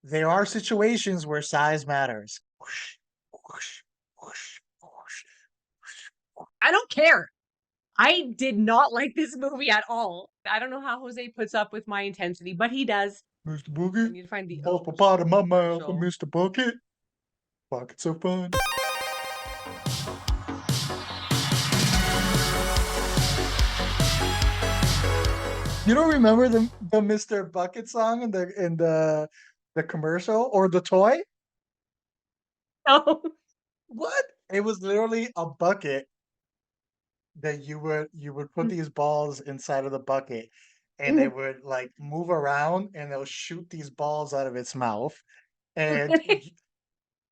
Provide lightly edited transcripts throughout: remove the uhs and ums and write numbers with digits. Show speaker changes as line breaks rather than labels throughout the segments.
there are situations where size matters. Whoosh, whoosh, whoosh, whoosh.
I don't care. I did not like this movie at all. I don't know how Jose puts up with my intensity, but he does.
Mr.
I
Boogie,
need to find the
pop a pot in my mouth,
commercial.
Mr. Bucket. Pockets of fun. You don't remember the Mr. Bucket song in the commercial or the toy?
No.
What? It was literally a bucket that you would put these balls inside of the bucket and they would like move around and they'll shoot these balls out of its mouth. And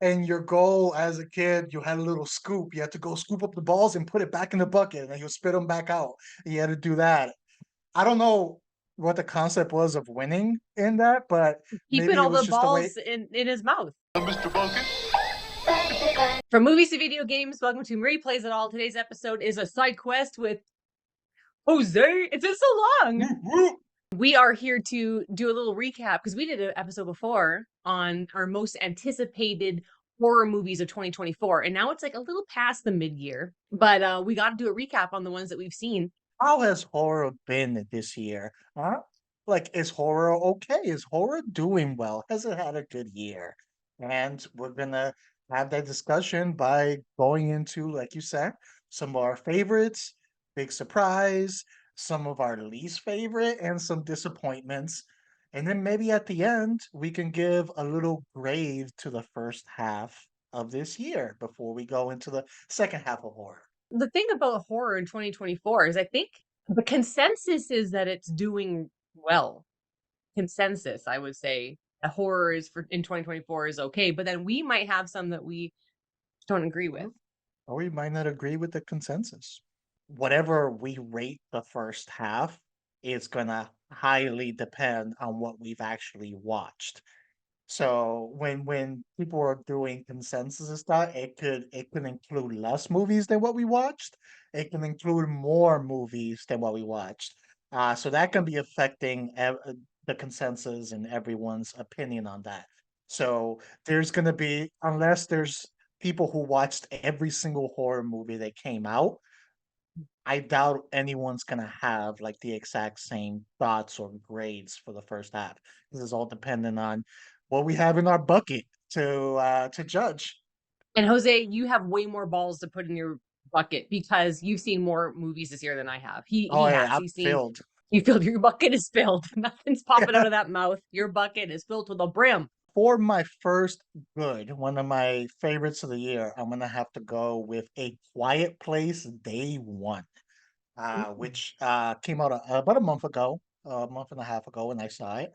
and your goal as a kid, you had a little scoop. You had to go scoop up the balls and put it back in the bucket, and then you spit them back out. You had to do that. I don't know what the concept was of winning in that, but
Keeping
maybe it
all
was
the
just the way.
balls in his mouth.
Mr. Bucket.
From movies to video games, welcome to Marie Plays It All. Today's episode is a side quest with Jose. It's been so long. We are here to do a little recap because we did an episode before on our most anticipated horror movies of 2024. And now it's like a little past the mid-year, but we got to do a recap on the ones that we've seen.
How has horror been this year? Huh? Like, is horror okay? Is horror doing well? Has it had a good year? And we're gonna have that discussion by going into, like you said, some of our favorites, big surprise, some of our least favorite, and some disappointments. And then maybe at the end, we can give a little grade to the first half of this year before we go into the second half of horror.
The thing about horror in 2024 is I think the consensus is that it's doing well. Consensus, I would say. Horror is for in 2024 is okay, but then we might have some that we don't agree with.
Or we might not agree with the consensus. Whatever we rate the first half is gonna highly depend on what we've actually watched. So when people are doing consensus and stuff, it could include less movies than what we watched. It can include more movies than what we watched. So that can be affecting the consensus and everyone's opinion on that. So there's gonna be, unless there's people who watched every single horror movie that came out, I doubt anyone's gonna have like the exact same thoughts or grades for the first half. This is all dependent on what we have in our bucket to judge.
And Jose, you have way more balls to put in your bucket because you've seen more movies this year than I have. He
Oh yeah,
has.
I'm
He's seen.
filled.
You filled your bucket is filled. Nothing's popping out of that mouth. Your bucket is filled to the brim.
For my first good, one of my favorites of the year, I'm gonna have to go with A Quiet Place Day One, which came out about a month ago, a month and a half ago, when I saw it.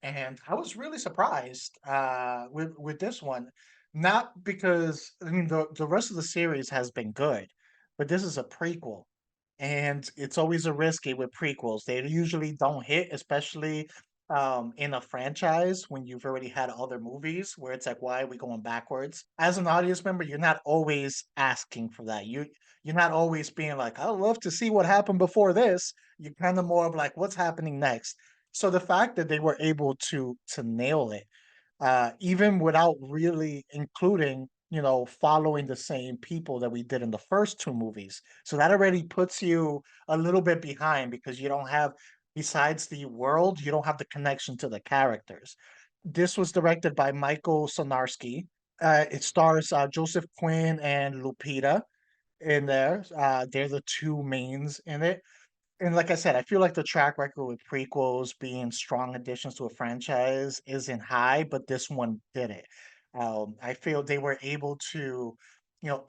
And I was really surprised with this one, not because I mean the rest of the series has been good, but this is a prequel, and it's always a risky with prequels. They usually don't hit, especially in a franchise when you've already had other movies where it's like, why are we going backwards? As an audience member, you're not always asking for that. You're not always being like, I'd love to see what happened before this. You're kind of more of like, what's happening next? So the fact that they were able to nail it, even without really including, following the same people that we did in the first two movies. So that already puts you a little bit behind because you don't have, besides the world, you don't have the connection to the characters. This was directed by Michael Sonarski. It stars Joseph Quinn and Lupita in there. They're the two mains in it. And like I said, I feel like the track record with prequels being strong additions to a franchise isn't high, but this one did it. I feel they were able to,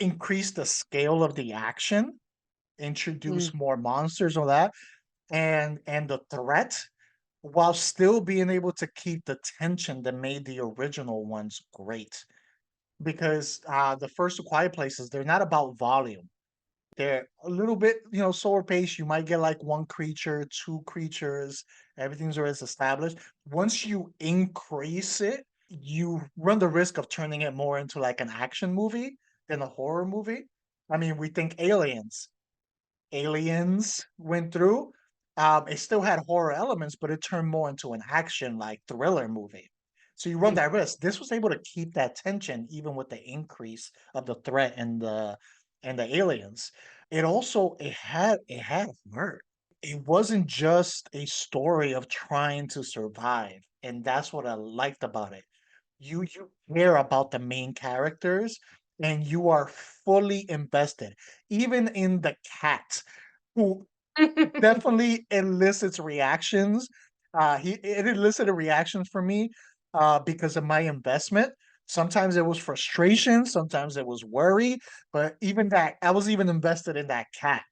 increase the scale of the action,
Mm.
introduce more monsters or that, and the threat, while still being able to keep the tension that made the original ones great. Because the first two Quiet Places, they're not about volume, they're a little bit, slower pace. You might get like one creature, two creatures, everything's already established. Once you increase it, you run the risk of turning it more into like an action movie than a horror movie. I mean, we think Aliens. Aliens went through. It still had horror elements, but it turned more into an action like thriller movie. So you run that risk. This was able to keep that tension even with the increase of the threat and the aliens. It had heart. It wasn't just a story of trying to survive, and that's what I liked about it. You care about the main characters, and you are fully invested, even in the cat, who definitely elicits reactions. It elicited reactions from me because of my investment. Sometimes it was frustration, sometimes it was worry, but even that, I was even invested in that cat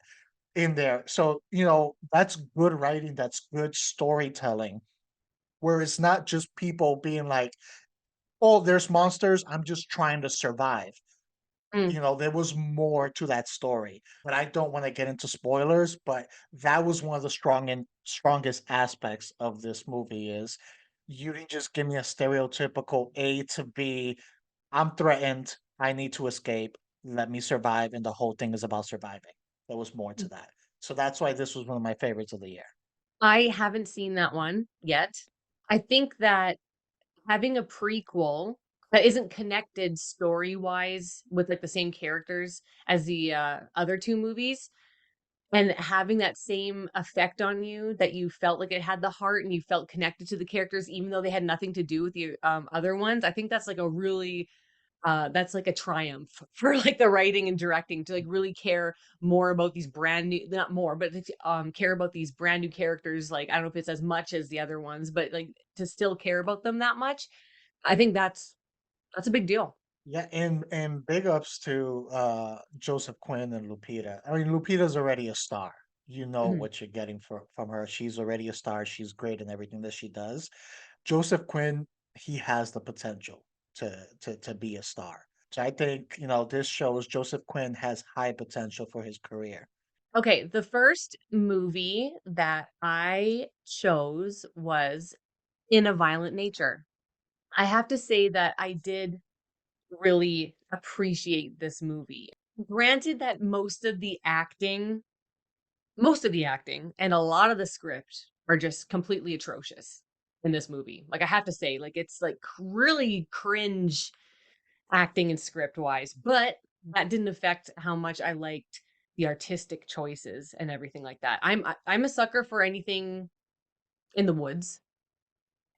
in there. So, that's good writing, that's good storytelling, where it's not just people being like, oh, there's monsters, I'm just trying to survive.
Mm.
There was more to that story, but I don't want to get into spoilers, but that was one of the strongest aspects of this movie is you didn't just give me a stereotypical A to B, I'm threatened, I need to escape, let me survive, and the whole thing is about surviving. There was more to that. So that's why this was one of my favorites of the year.
I haven't seen that one yet. I think that having a prequel that isn't connected story-wise with, like, the same characters as the, other 2 movies, and having that same effect on you that you felt like it had the heart and you felt connected to the characters even though they had nothing to do with the, other ones, I think that's, like, a really that's like a triumph for like the writing and directing to like really care more about these brand new, not more, but to care about these brand new characters. Like I don't know if it's as much as the other ones, but like to still care about them that much. I think that's a big deal.
Yeah, and big ups to Joseph Quinn and Lupita. I mean, Lupita's already a star. You know
Mhm.
what you're getting from her. She's already a star. She's great in everything that she does. Joseph Quinn, he has the potential to be a star. So I think, this shows Joseph Quinn has high potential for his career.
Okay, the first movie that I chose was In a Violent Nature. I have to say that I did really appreciate this movie. Granted that most of the acting and a lot of the script are just completely atrocious in this movie. Like I have to say, like it's like really cringe acting and script wise, but that didn't affect how much I liked the artistic choices and everything like that. I'm a sucker for anything in the woods.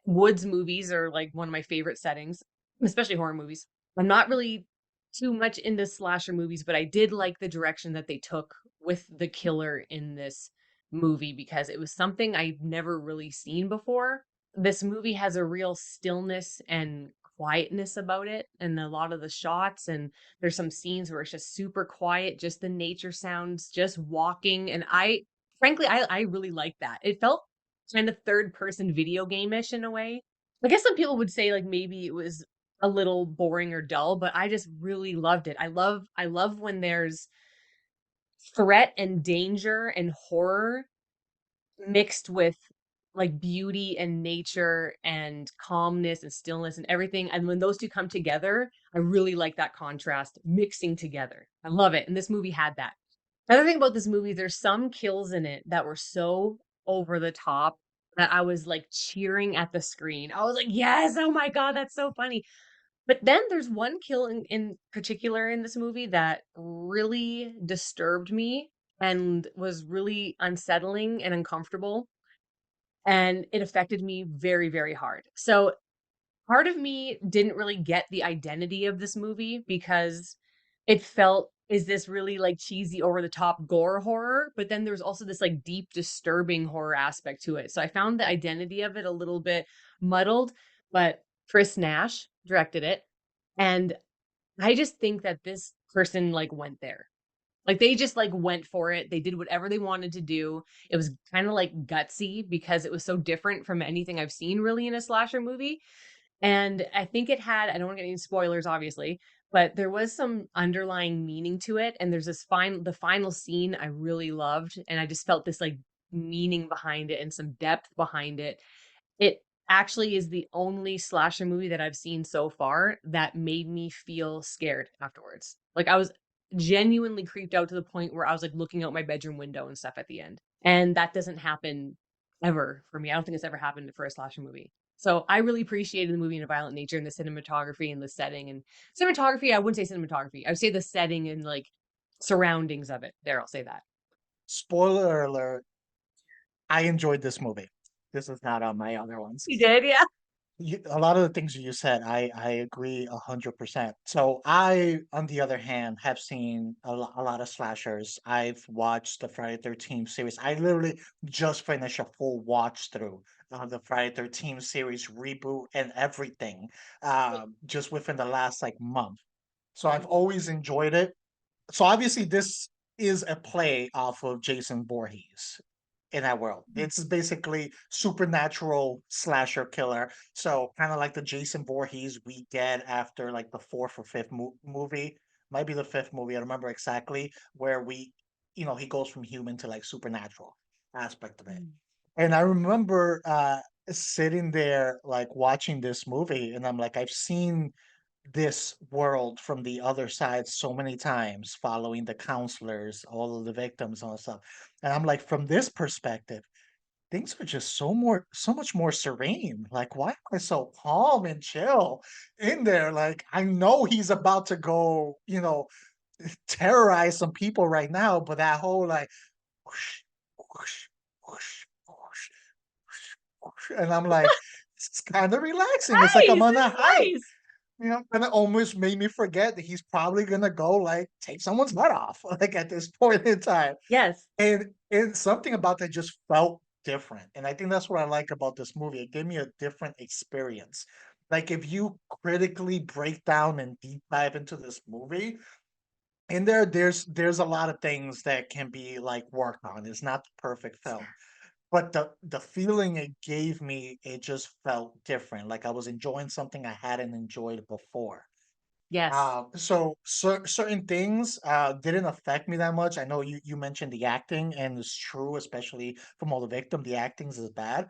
Woods movies are like one of my favorite settings, especially horror movies. I'm not really too much into slasher movies, but I did like the direction that they took with the killer in this movie because it was something I've never really seen before. This movie has a real stillness and quietness about it and a lot of the shots, and there's some scenes where it's just super quiet, just the nature sounds, just walking, and I really like that. It felt kind of third person video game-ish in a way. I guess some people would say like maybe it was a little boring or dull, but I just really loved it. I love when there's threat and danger and horror mixed with like beauty and nature and calmness and stillness and everything. And when those two come together, I really like that contrast mixing together. I love it. And this movie had that. Another thing about this movie, there's some kills in it that were so over the top that I was like cheering at the screen. I was like, yes, oh my God, that's so funny. But then there's one kill in particular in this movie that really disturbed me and was really unsettling and uncomfortable. And it affected me very, very hard. So part of me didn't really get the identity of this movie because it felt, is this really like cheesy over the top gore horror? But then there's also this like deep disturbing horror aspect to it. So I found the identity of it a little bit muddled, but Chris Nash directed it. And I just think that this person like went there. Like they just like went for it. They did whatever they wanted to do. It was kind of like gutsy because it was so different from anything I've seen really in a slasher movie. And I think it had, I don't want to get any spoilers, obviously, but there was some underlying meaning to it. And there's the final scene I really loved. And I just felt this like meaning behind it and some depth behind it. It actually is the only slasher movie that I've seen so far that made me feel scared afterwards. Like I was genuinely creeped out to the point where I was like looking out my bedroom window and stuff at the end. And that doesn't happen ever for me. I don't think it's ever happened for a slasher movie. So I really appreciated the movie in a violent nature and the cinematography and the setting and cinematography. I wouldn't say cinematography. I would say the setting and like surroundings of it. There, I'll say that.
Spoiler alert, I enjoyed this movie. This is not on my other ones.
You did, yeah.
A lot of the things you said, I agree 100%. So I, on the other hand, have seen a lot of slashers. I've watched the Friday 13th series. I literally just finished a full watch through the Friday 13th series reboot and everything, just within the last like month. So I've always enjoyed it. So obviously this is a play off of Jason Voorhees in that world. It's basically supernatural slasher killer. So kind of like the Jason Voorhees we get after like the fourth or fifth movie, might be the fifth movie. I don't remember exactly where he goes from human to like supernatural aspect of it.
Mm.
And I remember sitting there like watching this movie, and I'm like, I've seen this world from the other side so many times, following the counselors, all of the victims, and all that stuff. And I'm like, from this perspective, things are just so much more serene. Like, why am I so calm and chill in there? Like, I know he's about to go, terrorize some people right now, but that whole like, whoosh, whoosh, whoosh, whoosh, whoosh, and I'm like, it's kind of relaxing. It's like I'm
Nice.
on
This
a
is
hike.
nice.
And it almost made me forget that he's probably gonna go like take someone's head off, like at this point in time.
Yes.
And something about that just felt different. And I think that's what I like about this movie. It gave me a different experience. Like if you critically break down and deep dive into this movie, and there's a lot of things that can be like worked on. It's not the perfect film. But the feeling it gave me, it just felt different. Like I was enjoying something I hadn't enjoyed before.
Yes.
So certain things didn't affect me that much. I know you mentioned the acting, and it's true, especially from all the victim, the acting is bad,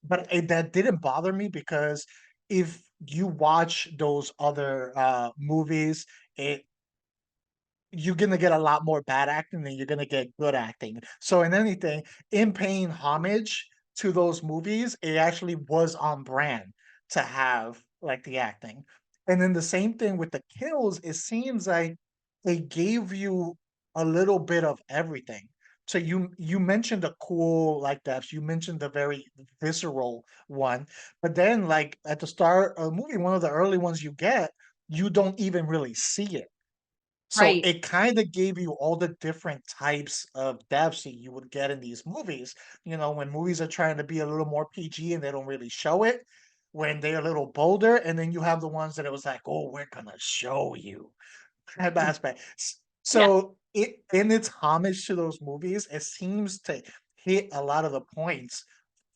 but that didn't bother me because if you watch those other movies, it you're gonna get a lot more bad acting than you're gonna get good acting. So in anything, in paying homage to those movies, it actually was on brand to have like the acting. And then the same thing with the kills, it seems like they gave you a little bit of everything. So you mentioned the cool like deaths, you mentioned the very visceral one, but then like at the start of the movie, one of the early ones you get, you don't even really see it, so
Right.
it kind of gave you all the different types of deaths that you would get in these movies. When movies are trying to be a little more PG and they don't really show it, when they're a little bolder, and then you have the ones that it was like, oh, we're gonna show you type
Mm.
aspect.
Yeah.
So it in its homage to those movies, it seems to hit a lot of the points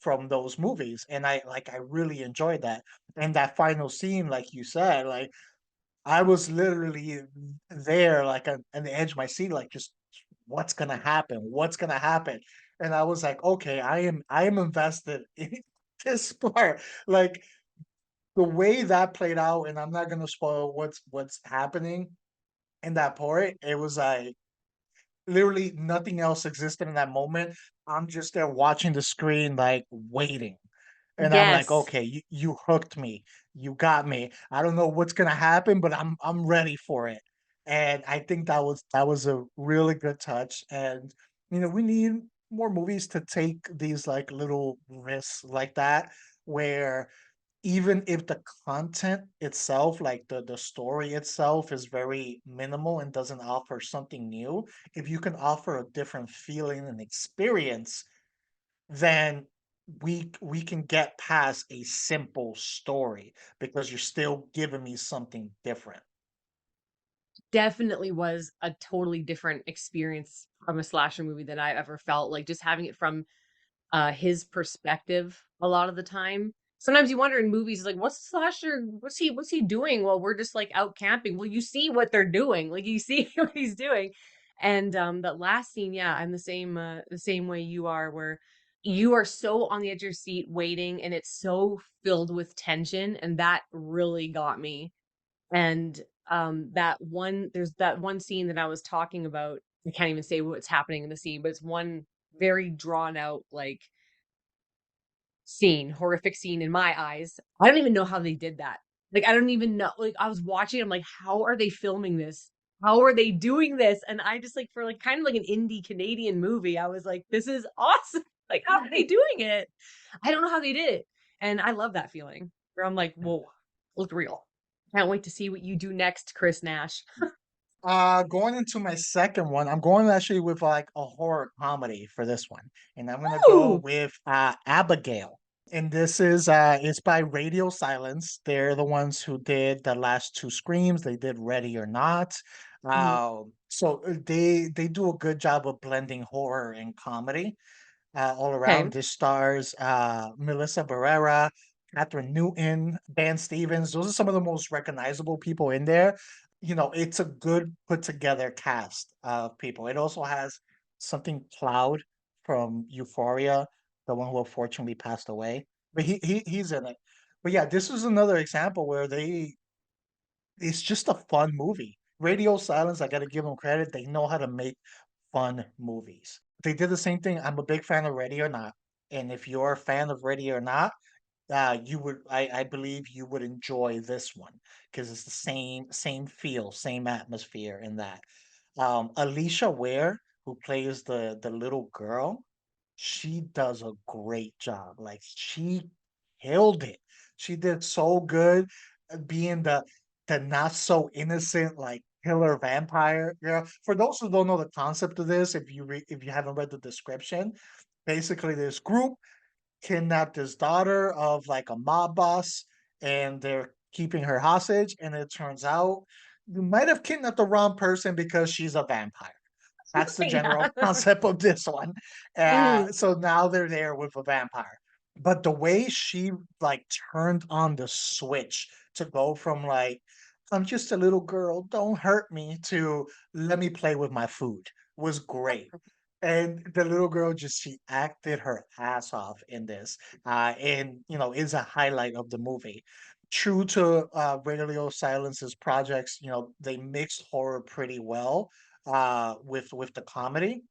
from those movies. And I really enjoyed that. And that final scene, like you said, like I was literally there, like, on the edge of my seat, like, just, "What's gonna happen? What's gonna happen?" And I was like, "Okay, I am invested in this part." Like, the way that played out, and I'm not gonna spoil what's happening in that part, it was like, literally nothing else existed in that moment. I'm just there watching the screen, like, waiting. And I'm like,
Yes.
"Okay, you hooked me. You got me. I don't know what's gonna happen, but I'm ready for it." And I think that was a really good touch, and, we need more movies to take these, like, little risks like that, where even if the content itself, like the story itself is very minimal and doesn't offer something new, if you can offer a different feeling and experience, then we can get past a simple story because you're still giving me something different.
Definitely was a totally different experience from a slasher movie than I've ever felt, like, just having it from, his perspective a lot of the time. Sometimes you wonder in movies, like, what's the slasher what's he doing while we're just, like, out camping? Well, you see what they're doing, like, you see what he's doing. And, that last scene, yeah, I'm the same way you are, where you are so on the edge of your seat waiting, and it's so filled with tension, and that really got me. And, there's that one scene that I was talking about. I can't even say what's happening in the scene, but it's one very drawn out, like, horrific scene in my eyes. I don't even know how they did that. Like, I don't even know. Like, I was watching, I'm like, how are they filming this? How are they doing this? And I just like, for like kind of like an indie Canadian movie, I was like, this is awesome. Like, how are they doing it? I don't know how they did it. And I love that feeling where I'm like, whoa, look real. Can't wait to see what you do next, Chris Nash.
Going into my second one, I'm going actually with like a horror comedy for this one, and I'm gonna go
Ooh.
with Abigail. And this is it's by Radio Silence. They're the ones who did the last two Screams. They did Ready or Not.
Mhm.
They do a good job of blending horror and comedy all
Okay.
around. This stars Melissa Barrera, Catherine Newton, Dan Stevens. Those are some of the most recognizable people in there. You know, it's a good put together cast of people. It also has something Cloud from Euphoria, the one who unfortunately passed away, but he's in it. But yeah, this is another example where it's just a fun movie. Radio Silence, I gotta give them credit. They know how to make fun movies. They did the same thing. I'm a big fan of Ready or Not, and if you're a fan of Ready or Not, I believe you would enjoy this one because it's the same feel, same atmosphere in that. Alicia Ware, who plays the little girl, she does a great job. Like she killed it. She did so good being the not so innocent like killer vampire girl. For those who don't know the concept of this, if you haven't read the description, basically this group kidnapped his daughter of like a mob boss and they're keeping her hostage. And it turns out you might have kidnapped the wrong person because she's a vampire. That's the general
Yeah.
concept of this one.
Mhm.
So now they're there with a vampire. But the way she like turned on the switch to go from like, I'm just a little girl, don't hurt me, to let me play with my food was great. And the little girl just she acted her ass off in this, and you know is a highlight of the movie. True to Radio Silence's projects, you know they mix horror pretty well with the comedy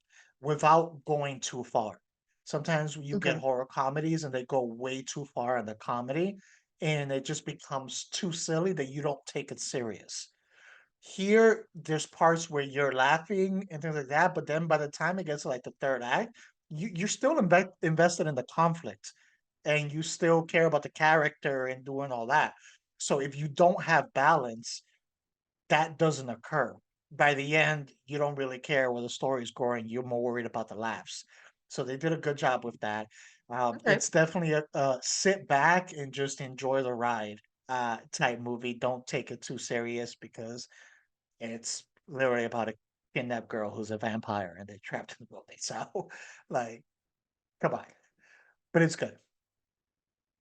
without going too far. Sometimes you get
Okay.
horror comedies and they go way too far in the comedy, and it just becomes too silly that you don't take it serious. Here, there's parts where you're laughing and things like that, but then by the time it gets to like the third act, you're still invested in the conflict and you still care about the character and doing all that. So if you don't have balance, that doesn't occur. By the end, you don't really care where the story's going. You're more worried about the laughs. So they did a good job with that.
Okay.
It's definitely a sit back and just enjoy the ride type movie. Don't take it too serious because it's literally about a kidnapped girl who's a vampire and they're trapped in the building. So, like, come on. But it's good.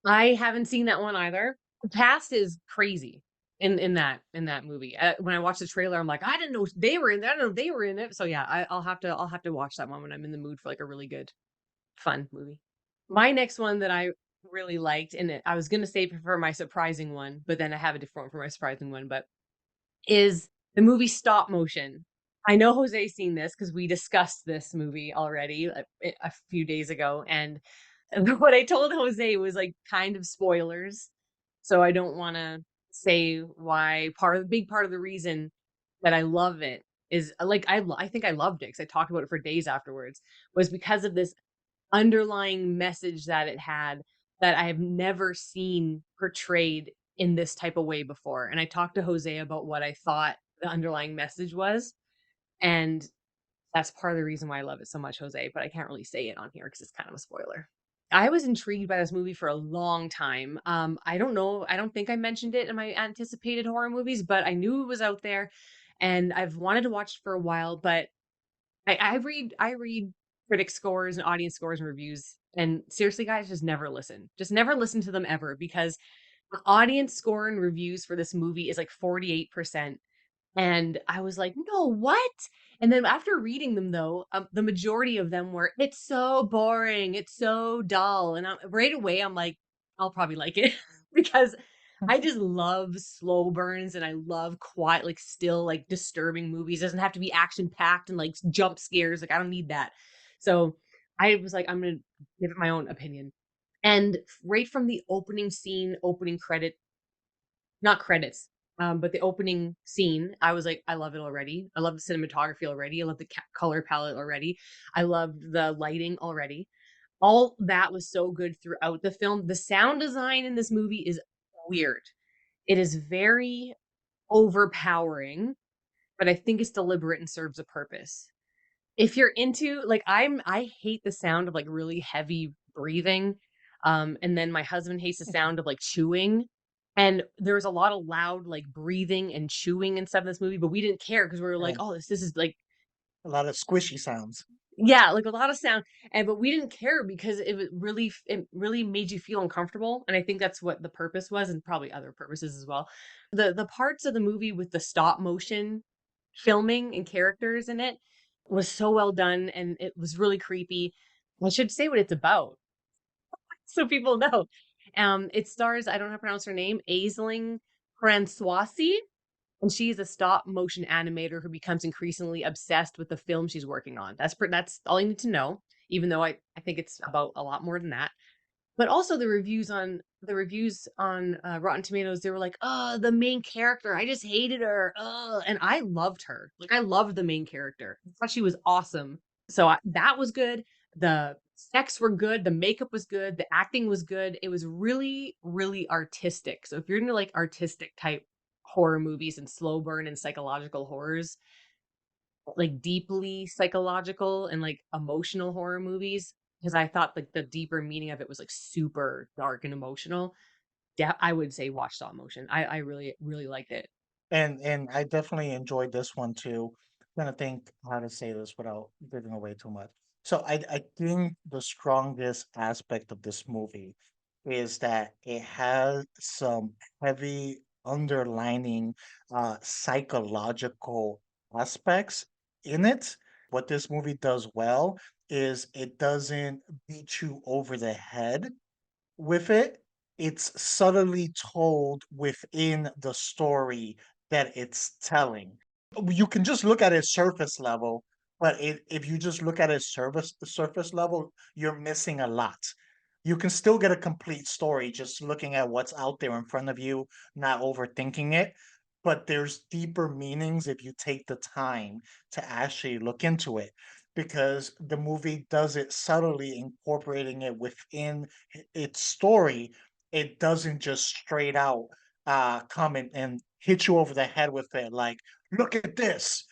I haven't seen that one either. The cast is crazy in that movie. When I watched the trailer, I'm like, I didn't know they were in. I don't know if they were in it. So yeah, I'll have to watch that one when I'm in the mood for like a really good fun movie. My next one that I really liked, and I was gonna say for my surprising one, but then I have a different one for my surprising one. But is the movie Stop Motion. I know Jose's seen this because we discussed this movie already a few days ago, and what I told Jose was like kind of spoilers. So I don't want to say why big part of the reason that I love it is like I think I loved it because I talked about it for days afterwards was because of this underlying message that it had that I have never seen portrayed in this type of way before. And I talked to Jose about what I thought the underlying message was. And that's part of the reason why I love it so much, Jose, but I can't really say it on here because it's kind of a spoiler. I was intrigued by this movie for a long time. I don't know. I don't think I mentioned it in my anticipated horror movies, but I knew it was out there and I've wanted to watch it for a while, but I read critic scores and audience scores and reviews. And seriously, guys, just never listen. Just never listen to them ever because the audience score and reviews for this movie is like 48%. And I was like, no, what? And then after reading them, though, the majority of them were, it's so boring, it's so dull. And right away, I'm like, I'll probably like it because I just love slow burns and I love quiet, like still like disturbing movies. It doesn't have to be action packed and like jump scares. Like I don't need that. So I was like, I'm gonna give it my own opinion. And right from the opening scene, opening credit, not credits, but the opening scene, I was like, I love it already. I love the cinematography already. I love the color palette already. I loved the lighting already. All that was so good throughout the film. The sound design in this movie is weird. It is very overpowering, but I think it's deliberate and serves a purpose. If you're into like I hate the sound of like really heavy breathing. And then my husband hates the sound of like chewing. And there's a lot of loud like breathing and chewing and stuff in this movie, but we didn't care because we were like,
And
oh, this is like
a lot of squishy sounds.
yeah, like a lot of sound. And but we didn't care because it really made you feel uncomfortable. And I think that's what the purpose was, and probably other purposes as well. The parts of the movie with the stop motion filming and characters in it was so well done, and it was really creepy. I should say what it's about so people know. It stars, I don't know how to pronounce her name, Aisling Francoisi, and she's a stop motion animator who becomes increasingly obsessed with the film she's working on. That's all you need to know, even though I think it's about a lot more than that. But also the reviews on Rotten Tomatoes, they were like, "Oh, the main character, I just hated her." And I loved her. Like I loved the main character. I thought she was awesome. So that was good. The effects were good. The makeup was good. The acting was good. It was really, really artistic. So if you're into like artistic type horror movies and slow burn and psychological horrors, like deeply psychological and like emotional horror movies, because I thought like the deeper meaning of it was like super dark and emotional. I would say watch Stop Motion. I really really liked it.
And I definitely enjoyed this one too. I'm trying to think how to say this without giving away too much. So I think the strongest aspect of this movie is that it has some heavy underlining psychological aspects in it. What this movie does well is it doesn't beat you over the head with it. It's subtly told within the story that it's telling. You can just look at it surface level, but if you just look at it surface level, you're missing a lot. You can still get a complete story just looking at what's out there in front of you, not overthinking it. But there's deeper meanings if you take the time to actually look into it, because the movie does it subtly, incorporating it within its story. It doesn't just straight out come and hit you over the head with it like, look at this,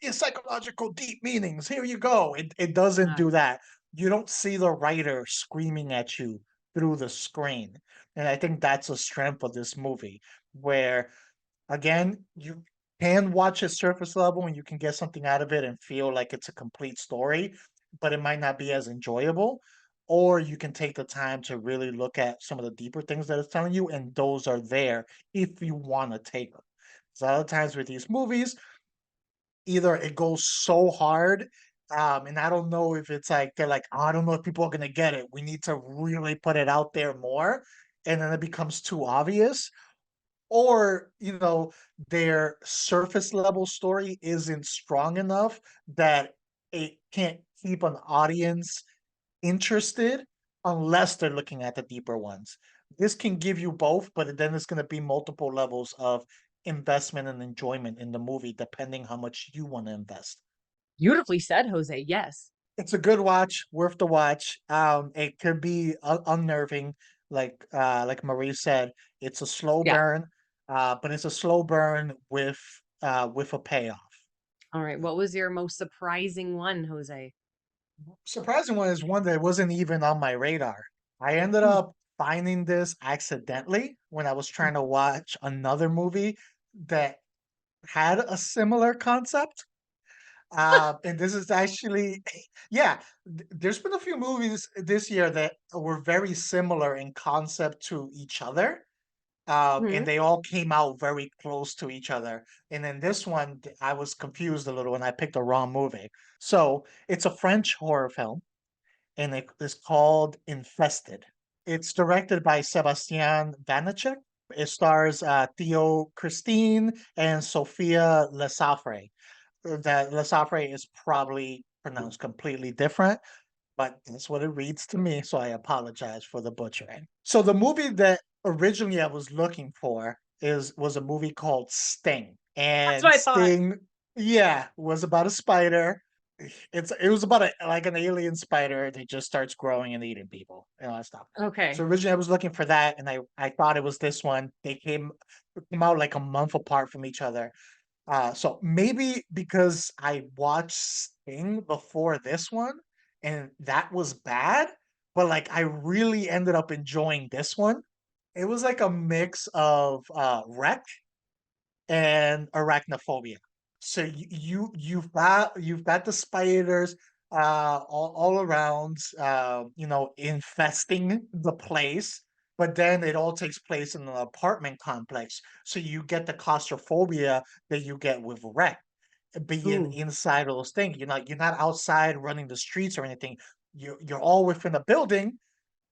it's psychological deep meanings, here you go. It doesn't
Uh,
do that. You don't see the writer screaming at you through the screen. And I think that's a strength of this movie, where again, you can watch it surface level and you can get something out of it and feel like it's a complete story, but it might not be as enjoyable. Or you can take the time to really look at some of the deeper things that it's telling you, and those are there if you want to take them. So a lot of times with these movies, either it goes so hard, and I don't know if it's like they're like, "Oh, I don't know if people are gonna get it. We need to really put it out there more," and then it becomes too obvious, or their surface level story isn't strong enough that it can't keep an audience interested unless they're looking at the deeper ones. This can give you both, but then it's going to be multiple levels of investment and enjoyment in the movie depending how much you want to invest.
Beautifully said, Jose. Yes.
It's a good watch, worth the watch. It could be unnerving, like Marie said. It's a slow
Yeah.
burn, but it's a slow burn with a payoff.
All right. What was your most surprising one, Jose?
Surprising one is one that wasn't even on my radar. I ended
Hmm.
up finding this accidentally when I was trying to watch another movie that had a similar concept. And this is actually, yeah, there's been a few movies this year that were very similar in concept to each other. And
Hmm.
they all came out very close to each other. And then this one, I was confused a little and I picked the wrong movie. So it's a French horror film, and it is called Infested. It's directed by Sebastian Vanacek. It stars Theo Christine and Sophia Lesafre. That Lesafre is probably pronounced completely different. but that's what it reads to me, so I apologize for the butchering. So the movie that originally I was looking for is was a movie called Sting.
That's
And
what I thought.
Sting, yeah, was about a spider. It was about a like an alien spider that just starts growing and eating people and all that stuff. So
Okay.
originally I was looking for that and I thought it was this one. They came out like a month apart from each other. So maybe because I watched Sting before this one and that was bad, but like I really ended up enjoying this one. It was like a mix of Wreck and arachnophobia. So you've got the spiders all around infesting the place, but then it all takes place in an apartment complex. So you get the claustrophobia that you get with Wreck being
Ooh.
inside of those things. You're not outside running the streets or anything. You're all within a building,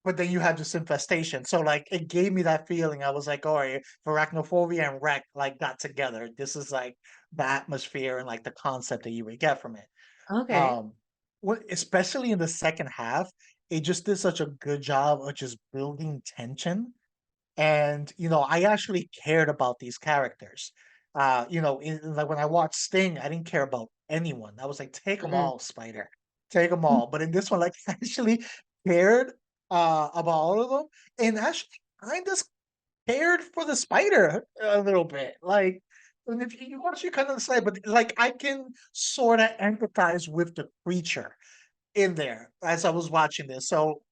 but then you have this infestation. So like it gave me that feeling. I was like, all right, if arachnophobia and wreck like got together, this is like the atmosphere and like the concept that you would get from it.
Okay.
Um what especially in the second half, it just did such a good job of just building tension. And I actually cared about these characters. Like when I watched Sting, I didn't care about anyone. I was like, take them
Mm-mm.
all, Spider. Take them all. But in this one, like I actually cared about all of them, and actually kind of cared for the spider a little bit. Like, and if you watch, you kind of decide, but like I can sort of empathize with the creature in there as I was watching this. So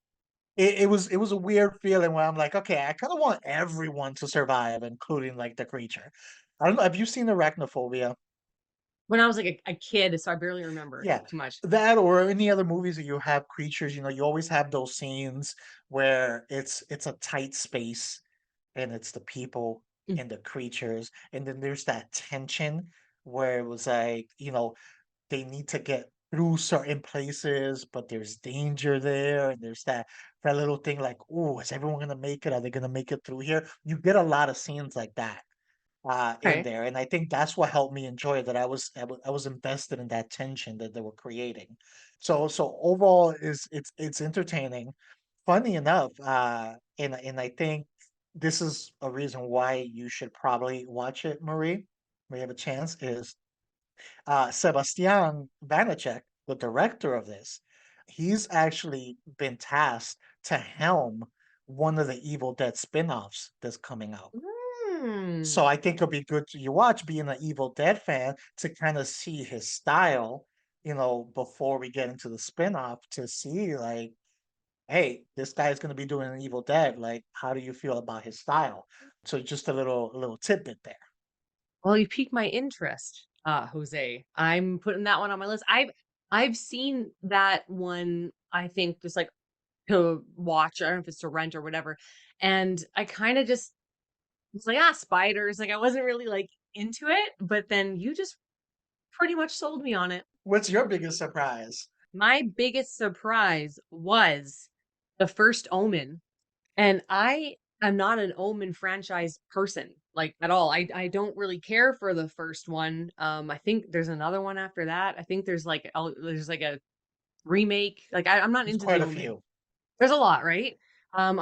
it was a weird feeling where I'm like, okay, I kind of want everyone to survive, including like the creature. I don't know. Have you seen Arachnophobia?
When I was like a kid, so I barely remember
Yeah,
too much.
that or any other movies that you have creatures. You always have those scenes where it's a tight space and it's the people
Mm.
and the creatures, and then there's that tension where it was like, they need to get through certain places, but there's danger there, and there's that little thing like, oh, is everyone gonna make it? Are they gonna make it through here? You get a lot of scenes like that in
Okay.
there, and I think that's what helped me enjoy it. That I was invested in that tension that they were creating. So overall, is it's entertaining, funny enough, and I think this is a reason why you should probably watch it, Marie. When you have a chance, is Sebastian Banachek, the director of this, he's actually been tasked to helm one of the Evil Dead spin-offs that's coming out. So
Mm.
I think it'll be good to you watch, being an Evil Dead fan, to kind of see his style, before we get into the spin-off to see like, hey, this guy's gonna be doing an Evil Dead. Like, how do you feel about his style? So just a little tidbit there.
Well, you piqued my interest, Jose. I'm putting that one on my list. I've seen that one, I think, just like to watch. I don't know if it's to rent or whatever. And I kind of just was like, spiders. Like I wasn't really like into it, but then you just pretty much sold me on it.
What's your biggest surprise?
My biggest surprise was the first Omen. And I am not an Omen franchise person, like, at all. I don't really care for the first one. I think there's another one after that. I think there's like a remake. Like, I'm not
There's
into the
quite a
Omen.
few.
There's a lot, right? I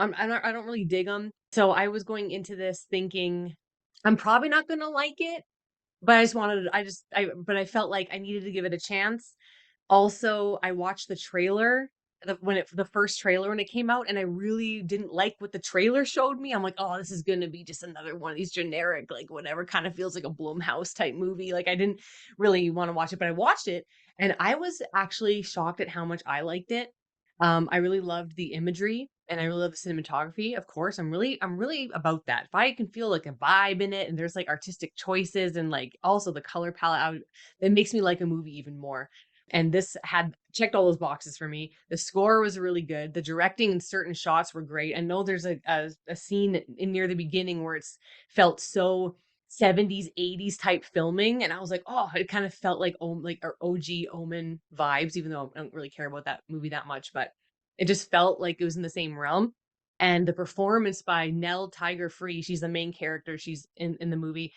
don't really dig them. So I was going into this thinking I'm probably not gonna like it, but but I felt like I needed to give it a chance. Also, I watched the trailer, the first trailer when it came out, and I really didn't like what the trailer showed me. I'm like, "Oh, this is gonna be just another one of these generic, like, whatever, kind of feels like a Blumhouse type movie." Like, I didn't really wanna watch it, but I watched it, and I was actually shocked at how much I liked it. I really loved the imagery, and I really love the cinematography, of course. I'm really about that. If I can feel, like, a vibe in it, and there's, like, artistic choices and, like, also the color palette, it makes me like a movie even more. And this had checked all those boxes for me. The score was really good. The directing in certain shots were great. I know there's a scene in near the beginning where it's felt so 70s, 80s type filming. And I was like, oh, it kind of felt like or OG Omen vibes, even though I don't really care about that movie that much, but it just felt like it was in the same realm. And the performance by Nell Tiger Free, she's the main character. She's in the movie.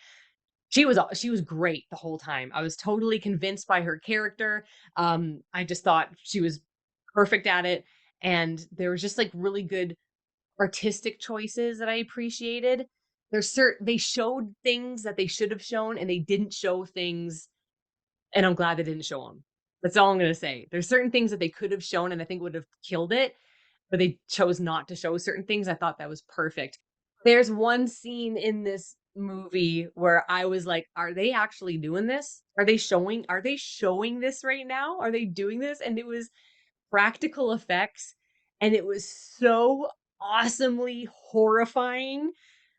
She was great the whole time. I was totally convinced by her character. I just thought she was perfect at it. And there was just like really good artistic choices that I appreciated. They showed things that they should have shown, and they didn't show things, and I'm glad they didn't show them. That's all I'm gonna say. There's certain things that they could have shown, and I think would have killed it, but they chose not to show certain things. I thought that was perfect. There's one scene in this movie where I was like, "Are they actually doing this? Are they showing this right now? Are they doing this?" And it was practical effects, and it was so awesomely horrifying,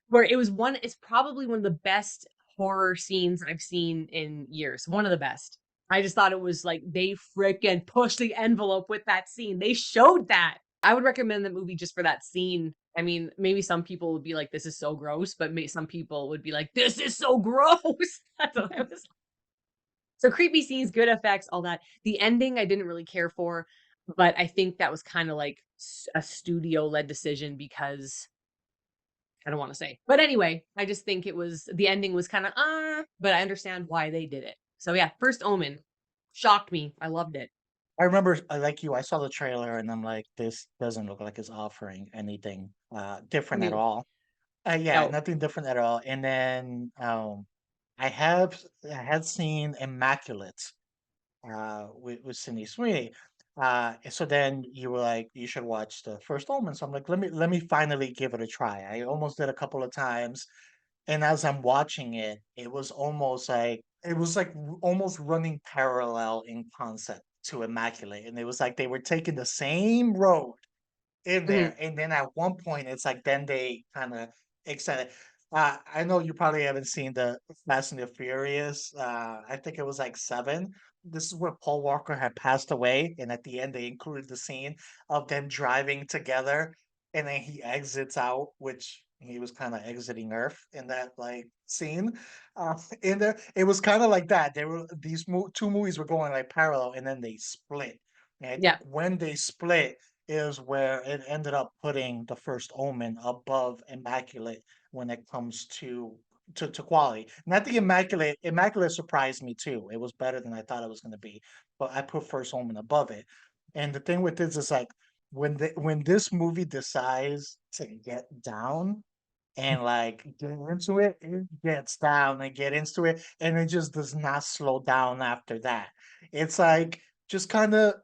where it's probably one of the best horror scenes I've seen in years. One of the best. I just thought it was like they freaking pushed the envelope with that scene. They showed that. I would recommend the movie just for that scene. I mean, maybe some people would be like, "This is so gross," but some people would be like, "This is so gross." That's what I was. So creepy scenes, good effects, all that. The ending I didn't really care for, but I think that was kind of like a studio led decision because I don't want to say. But anyway, I just think the ending was kind of but I understand why they did it. So yeah, First Omen shocked me. I loved it.
I remember, like you, I saw the trailer and I'm like, this doesn't look like it's offering anything different at
New.
all. Yeah,
No.
nothing different at all. And then I had seen Immaculate with Sydney Sweeney. So then you were like, you should watch the First Omen. So I'm like, let me finally give it a try. I almost did a couple of times, and as I'm watching it, it was like almost running parallel in concept to Immaculate, and it was like they were taking the same road in
Mhm.
there, and then at one point, it's like then they kinda extended. I know you probably haven't seen the Fast and the Furious, I think it was, like, 7. This is where Paul Walker had passed away, and at the end, they included the scene of them driving together, and then he exits out, which he was kinda exiting Earth in that, like, scene, in there. It was kinda like that. They were these 2 movies were going, like, parallel, and then they split, and I think
Yeah.
when they split, is where it ended up putting the First Omen above Immaculate when it comes to quality. Not the Immaculate surprised me too. It was better than I thought it was gonna be, but I put First Omen above it. And the thing with this is like when this movie decides to get down and like get into it, it gets down and get into it, and it just does not slow down after that. It's like just kind of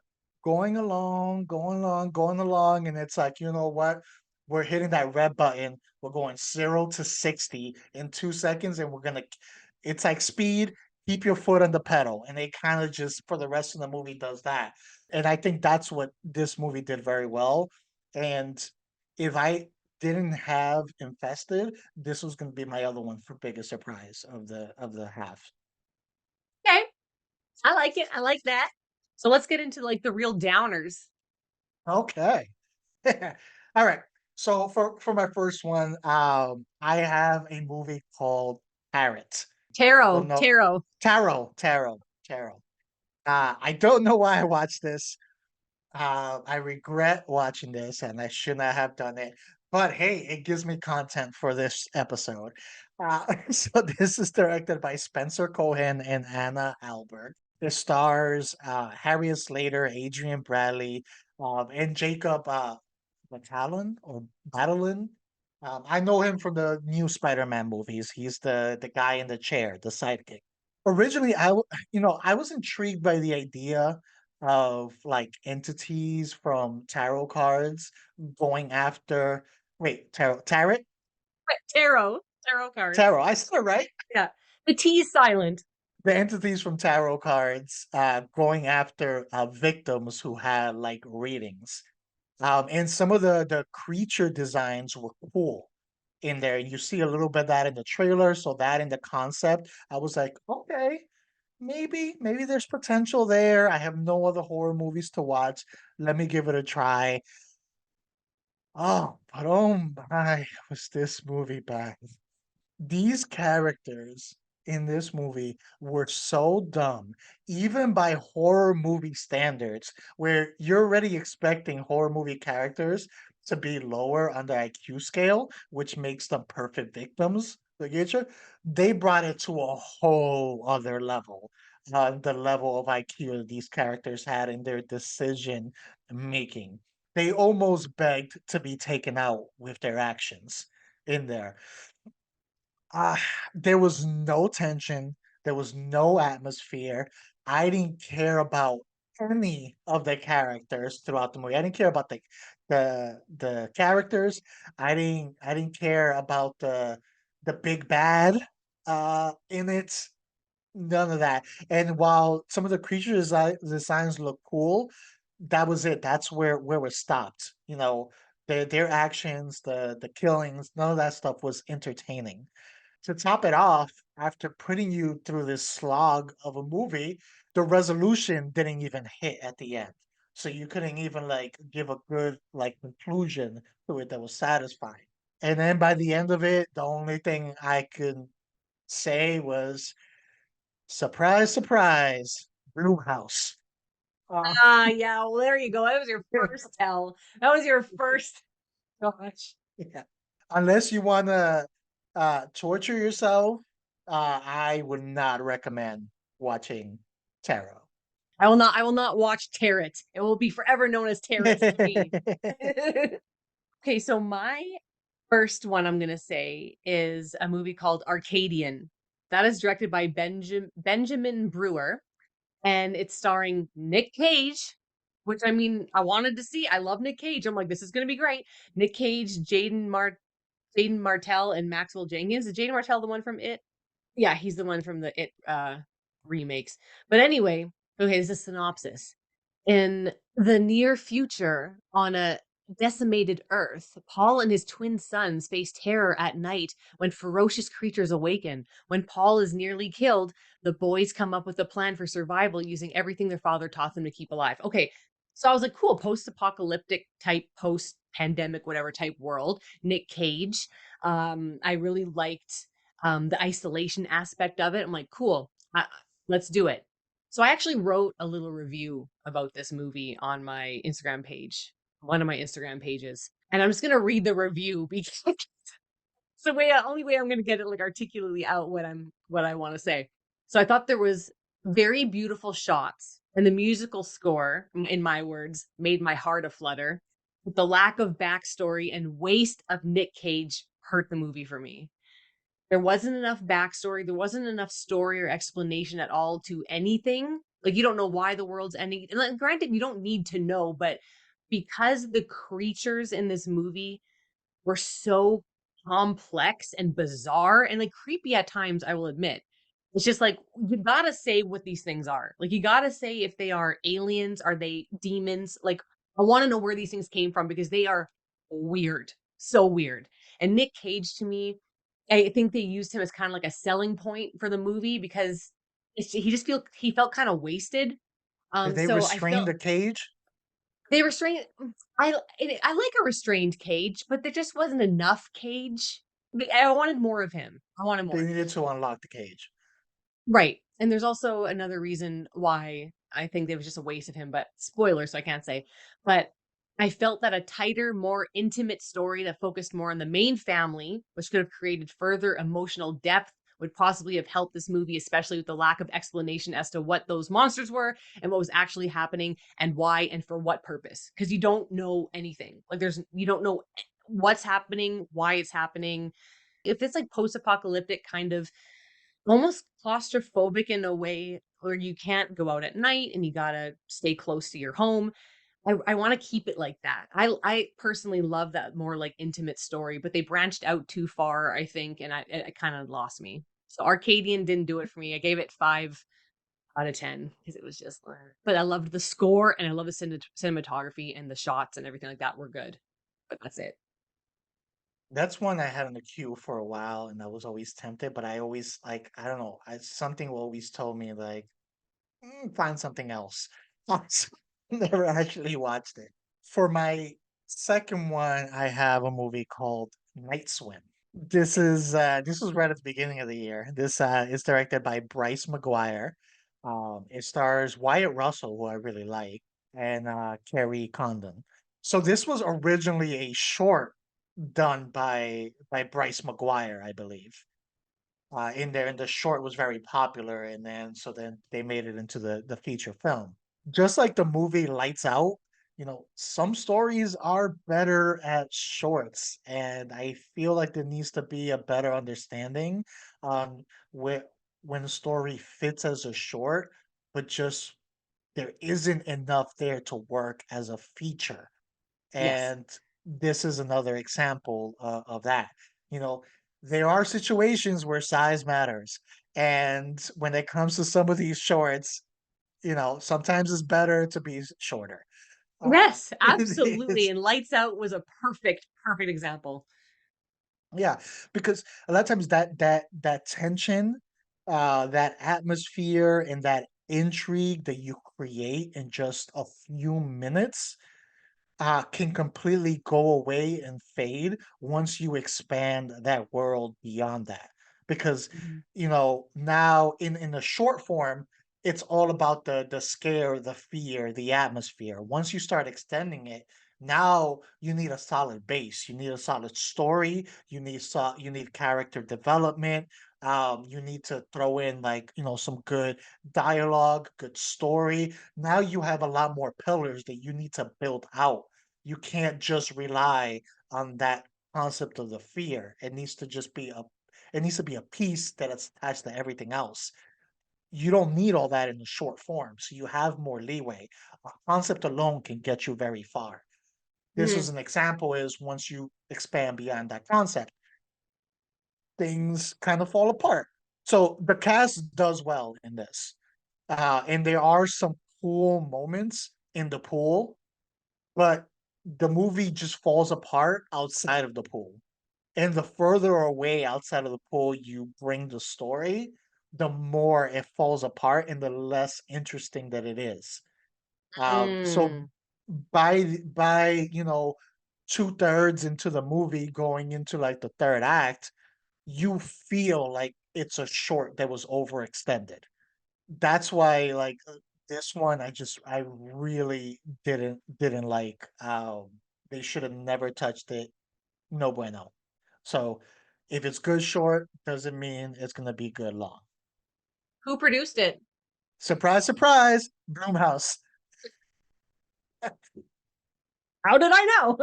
going along, going along, going along, and it's like, you know what? We're hitting that red button. We're going 0 to 60 in 2 seconds, and it's like speed, keep your foot on the pedal. And it kind of just for the rest of the movie does that. And I think that's what this movie did very well. And if I didn't have Infested, this was gonna be my other one for biggest surprise of the half.
Okay. I like it. I like that. So let's get into like the real downers.
Okay. All right. So for my first one, I have a movie called Parrot. I don't
Tarot.
know.
Tarot.
Tarot. I don't know why I watched this. I regret watching this, and I should not have done it. But hey, it gives me content for this episode. So this is directed by Spencer Cohen and Anna Albert. It stars Harriet Slater, Adrian Bradley, and Jacob Batalon or Batalon. I know him from the new Spider-Man movies. He's the guy in the chair, the sidekick. Originally, I was intrigued by the idea of like entities from tarot cards going after
Tarot. Tarot cards.
tarot. I said it right.
Yeah. The T is silent.
The entities from tarot cards going after victims who had like readings. And some of the creature designs were cool in there. And you see a little bit of that in the trailer. So that in the concept, I was like, okay, maybe there's potential there. I have no other horror movies to watch. Let me give it a try. Oh, but oh my, was this movie bad. These characters in this movie were so dumb, even by horror movie standards, where you're already expecting horror movie characters to be lower on the IQ scale, which makes them perfect victims. They brought it to a whole other level. the level of IQ that these characters had in their decision making. They almost begged to be taken out with their actions in there. Ah, there was no tension, there was no atmosphere. I didn't care about any of the characters throughout the movie. I didn't care about the characters. I didn't care about the big bad in it. None of that. And while some of the creature designs look cool, that was it. That's where it stopped. You know, their actions, the killings, none of that stuff was entertaining. To top it off, after putting you through this slog of a movie, the resolution didn't even hit at the end. So you couldn't even like give a good like conclusion to it that was satisfying. And then by the end of it, the only thing I could say was surprise, surprise, Blue House. Uh,
Ah, yeah. Well, there you go. That was your first tell. That was your first. Gosh.
yeah. Unless you wanna torture yourself, I would not recommend watching tarot.
I will not watch Tarot. It will be forever known as Tarot to me. Okay, so my first one I'm gonna say is a movie called Arcadian. That is directed by Benjamin Brewer, and it's starring Nick Cage, which I mean, I wanted to see. I love Nick Cage. I'm like, this is gonna be great. Nick Cage, Jaden Martell, and Maxwell Jenkins. Is Jaden Martell the one from It? Yeah, he's the one from the It remakes. But anyway, okay, this is synopsis. In the near future, on a decimated Earth, Paul and his twin sons face terror at night when ferocious creatures awaken. When Paul is nearly killed, the boys come up with a plan for survival using everything their father taught them to keep alive. Okay, so I was like, cool, post-apocalyptic type, post-pandemic, whatever type world. Nick Cage. I really liked the isolation aspect of it. I'm like, cool, let's do it. So I actually wrote a little review about this movie on my Instagram page, one of my Instagram pages, and I'm just gonna read the review because it's the only way I'm gonna get it like articulately out what I want to say. So I thought there was very beautiful shots, and the musical score, in my words, made my heart aflutter. But the lack of backstory and waste of Nick Cage hurt the movie for me. There wasn't enough backstory. There wasn't enough story or explanation at all to anything. Like, you don't know why the world's ending. And like, granted, you don't need to know, but because the creatures in this movie were so complex and bizarre and like creepy at times, I will admit. It's just like you gotta say what these things are. Like you gotta say if they are aliens, are they demons? Like I want to know where these things came from because they are weird, so weird. And Nick Cage to me, I think they used him as kind of like a selling point for the movie because he felt kind of wasted.
Did they
So I
restrain
felt
the cage?
they restrained. I like a restrained Cage, but there just wasn't enough Cage. I wanted more of him. I wanted
They
more.
needed to unlock the cage.
Right. And there's also another reason why I think it was just a waste of him, but spoiler, so I can't say. But I felt that a tighter, more intimate story that focused more on the main family, which could have created further emotional depth, would possibly have helped this movie, especially with the lack of explanation as to what those monsters were and what was actually happening and why and for what purpose. Because you don't know anything. Like you don't know what's happening, why it's happening. If it's like post-apocalyptic kind of almost claustrophobic in a way where you can't go out at night and you gotta stay close to your home. I want to keep it like that. I personally love that more like intimate story, but they branched out too far, I think, and it kind of lost me. So Arcadian didn't do it for me. I gave it 5 out of 10 because it was just. But I loved the score and I love the cinematography and the shots and everything like that were good. But that's it.
That's one I had in the queue for a while, and I was always tempted, but I always like I don't know. Something always told me like find something else. So, never actually watched it. For my second one, I have a movie called Night Swim. This was right at the beginning of the year. This is directed by Bryce McGuire. It stars Wyatt Russell, who I really like, and Carrie Condon. So this was originally a short done by Bryce McGuire, I believe. in there, and the short was very popular, and then they made it into the feature film. Just like the movie Lights Out, some stories are better at shorts, and I feel like there needs to be a better understanding on where when a story fits as a short, but just there isn't enough there to work as a feature.
Yes.
And this is another example of that. You know, there are situations where size matters. And when it comes to some of these shorts, sometimes it's better to be shorter.
Yes,
It
absolutely.
is,
And Lights Out was a perfect example.
yeah, because a lot of times that tension, that atmosphere, and that intrigue that you create in just a few minutes can completely go away and fade once you expand that world beyond that. Because,
Mhm.
now in the short form, it's all about the scare, the fear, the atmosphere. Once you start extending it, now you need a solid base. You need a solid story. You need character development. You need to throw in like, some good dialogue, good story. Now you have a lot more pillars that you need to build out. You can't just rely on that concept of the fear. It needs to be a piece that is attached to everything else. You don't need all that in the short form, so you have more leeway. A concept alone can get you very far. This is
Mhm.
an example is once you expand beyond that concept, things kind of fall apart. So the cast does well in this. And there are some cool moments in the pool, but the movie just falls apart outside of the pool. And the further away outside of the pool you bring the story, the more it falls apart and the less interesting that it is. So
Mm.
by 2/3 into the movie, going into like the third act, you feel like it's a short that was overextended. That's why, like, this one, I really didn't like. They should have never touched it. No bueno. So, if it's good short, doesn't mean it's gonna be good long.
Who produced it?
Surprise, surprise, Broomhouse.
How did I know?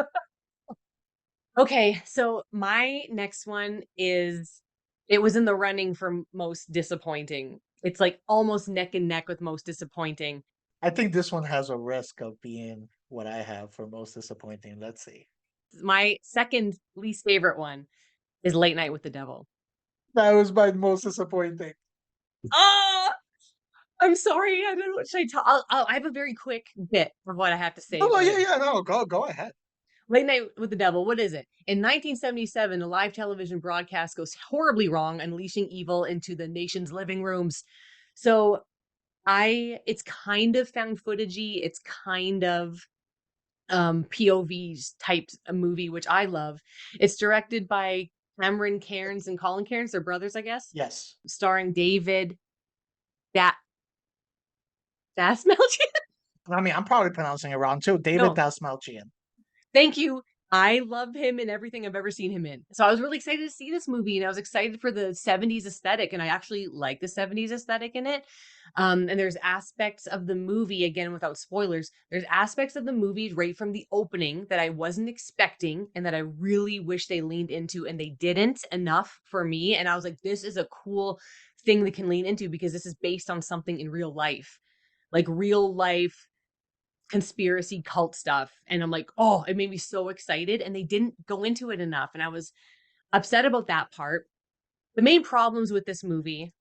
Okay, so my next one is it was in the running for most disappointing. It's like almost neck and neck with most disappointing.
I think this one has a risk of being what I have for most disappointing. Let's see.
My second least favorite one is Late Night with the Devil.
That was my most disappointing.
Oh, I'm sorry. I don't know what should I tell. I have a very quick bit of what I have to say
Oh,
about
yeah,
it.
yeah, no, go ahead.
Late Night with the Devil, what is it? In 1977, a live television broadcast goes horribly wrong, unleashing evil into the nation's living rooms. So it's kind of found footagey. It's kind of POVs type movie, which I love. It's directed by Cameron Cairns and Colin Cairns, they're brothers, I guess.
Yes.
Starring David that Dasmalchian.
I mean, I'm probably pronouncing it wrong too. David
No,
Dastmalchian.
thank you. I love him in everything I've ever seen him in. So I was really excited to see this movie and I was excited for the 70s aesthetic and I actually like the 70s aesthetic in it. And there's aspects of the movie, again, without spoilers, there's aspects of the movie right from the opening that I wasn't expecting and that I really wish they leaned into and they didn't enough for me. And I was like, this is a cool thing they can lean into because this is based on something in real life, like real life conspiracy cult stuff. And I'm like, oh, it made me so excited. And they didn't go into it enough. And I was upset about that part. The main problems with this movie,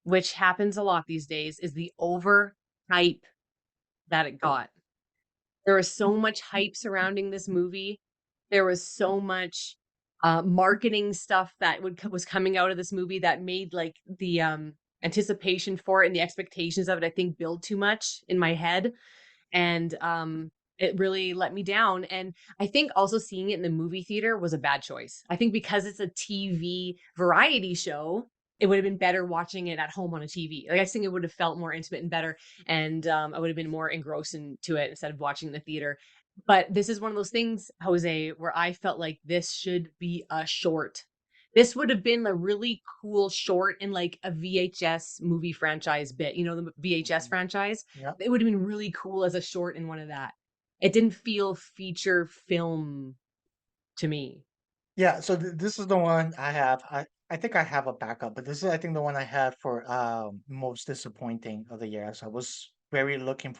which happens a lot these days, is the overhype that it got. There was so much hype surrounding this movie. There was so much marketing stuff that was coming out of this movie that made like the anticipation for it and the expectations of it, I think, build too much in my head. And it really let me down. And I think also seeing it in the movie theater was a bad choice. I think because it's a TV variety show, it would have been better watching it at home on a TV. Like I think it would have felt more intimate and better, and I would have been more engrossed into it instead of watching in the theater. But this is one of those things, Jose, where I felt like this should be a short. This would have been a really cool short in like a VHS movie franchise bit, the VHS
Mhm.
franchise.
Yeah.
It would have been really cool as a short in one of that. It didn't feel feature film to me.
Yeah, so this is the one I have. I think I have a backup, but this is I think the one I had for most disappointing of the year. So I was very looking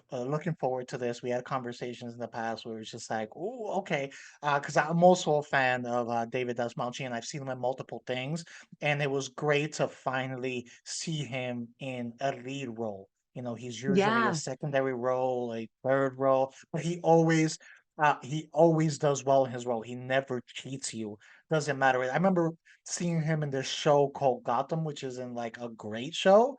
forward to this. We had conversations in the past where it's just like, oh, okay, because I'm also a fan of David Dastmalchian, and I've seen him in multiple things, and it was great to finally see him in a lead role. He's usually a
Yeah.
secondary role, a third role, but he always does well in his role. He never cheats you. Doesn't matter. I remember seeing him in this show called Gotham, which isn't like a great show,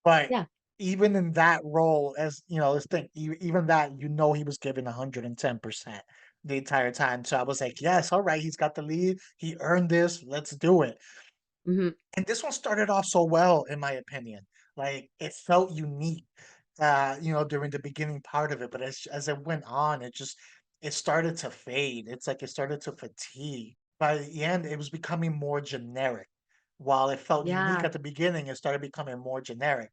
but
Yeah.
even in that role, as this thing, even that, he was giving 110% the entire time. So I was like, yes, all right, he's got the lead. He earned this. Let's do it.
Hmm.
And this one started off so well, in my opinion. Like it felt unique, during the beginning part of it. But as it went on, it started to fade. It's like it started to fatigue. By the end, it was becoming more generic. While it felt unique
Yeah.
at the beginning, it started becoming more generic.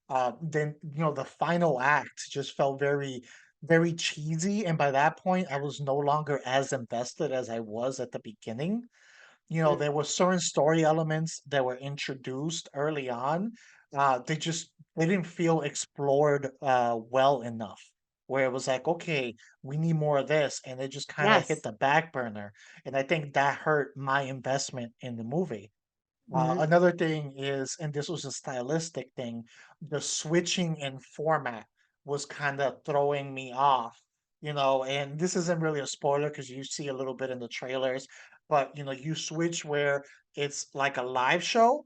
Then the final act just felt very, very cheesy. And by that point, I was no longer as invested as I was at the beginning. There were certain story elements that were introduced early on. They didn't feel explored well enough. Where it was like, okay, we need more of this, and it just kind of hit
Yes.
the back burner. And I think that hurt my investment in the movie.
Hmm.
Another thing is, and this was a stylistic thing, the switching in format was kind of throwing me off, and this isn't really a spoiler because you see a little bit in the trailers, but you switch where it's like a live show,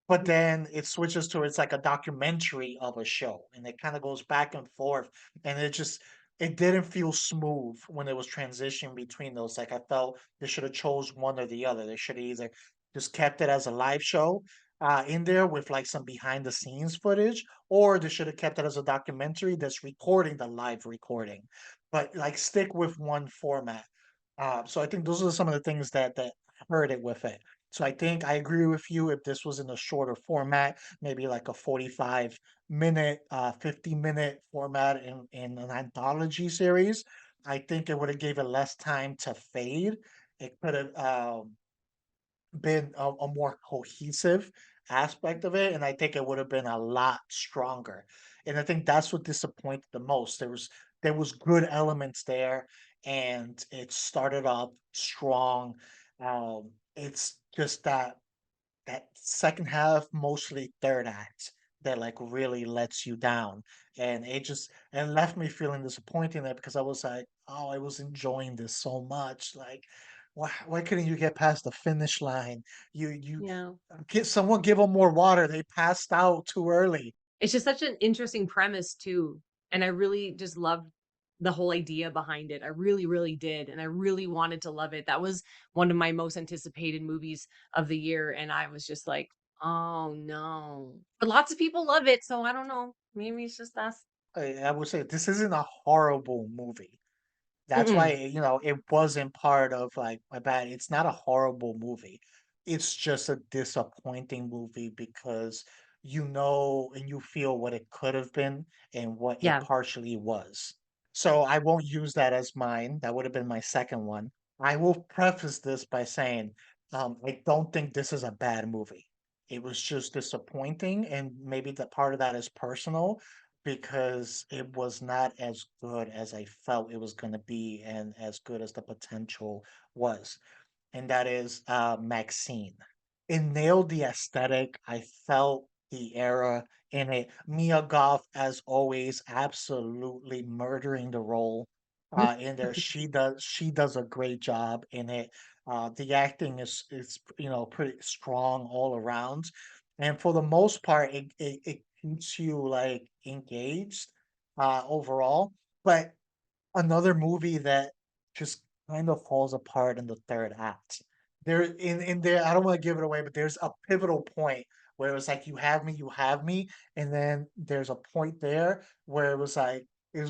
but then it switches to it's like a documentary of a show, and it kinda goes back and forth, and it didn't feel smooth when it was transitioning between those, like, I felt they shoulda chose one or the other. They shoulda either just kept it as a live show, in there with, like, some behind the scenes footage, or they shoulda kept it as a documentary that's recording the live recording, but, like, stick with one format. So I think those are some of the things that hurt it with it. So I think I agree with you if this was in a shorter format, maybe like a 45-minute, 50-minute format in an anthology series. I think it would have gave it less time to fade. It could have been a more cohesive aspect of it, and I think it would have been a lot stronger. And I think that's what disappointed the most. There was good elements there, and it started off strong. It's just that second half, mostly third act, that like really lets you down. And it left me feeling disappointed in it because I was like, oh, I was enjoying this so much. Like, why couldn't you get past the finish line? You
Yeah.
get someone give them more water. They passed out too early.
It's just such an interesting premise too, and I really just loved the whole idea behind it. I really, really did, and I really wanted to love it. That was one of my most anticipated movies of the year, and I was just like, "Oh, no." But lots of people love it, so I don't know. Maybe it's just us.
I would say this isn't a horrible movie. That's why,
Mm-mm.
it wasn't part of, like, my bad. It's not a horrible movie. It's just a disappointing movie because and you feel what it could have been and what it
Yeah.
partially was. So I won't use that as mine. That would have been my second one. I will preface this by saying, I don't think this is a bad movie. It was just disappointing, and maybe the part of that is personal, because it was not as good as I felt it was gonna be and as good as the potential was, and that is, Maxine. It nailed the aesthetic. I felt the era in it. Mia Goth, as always, absolutely murdering the role, in there. She does a great job in it. The acting is pretty strong all around, and for the most part, it keeps you, like, engaged, overall, but another movie that just kind of falls apart in the third act. In there, I don't wanna give it away, but there's a pivotal point where it was like, you have me," and then there's a point there where it was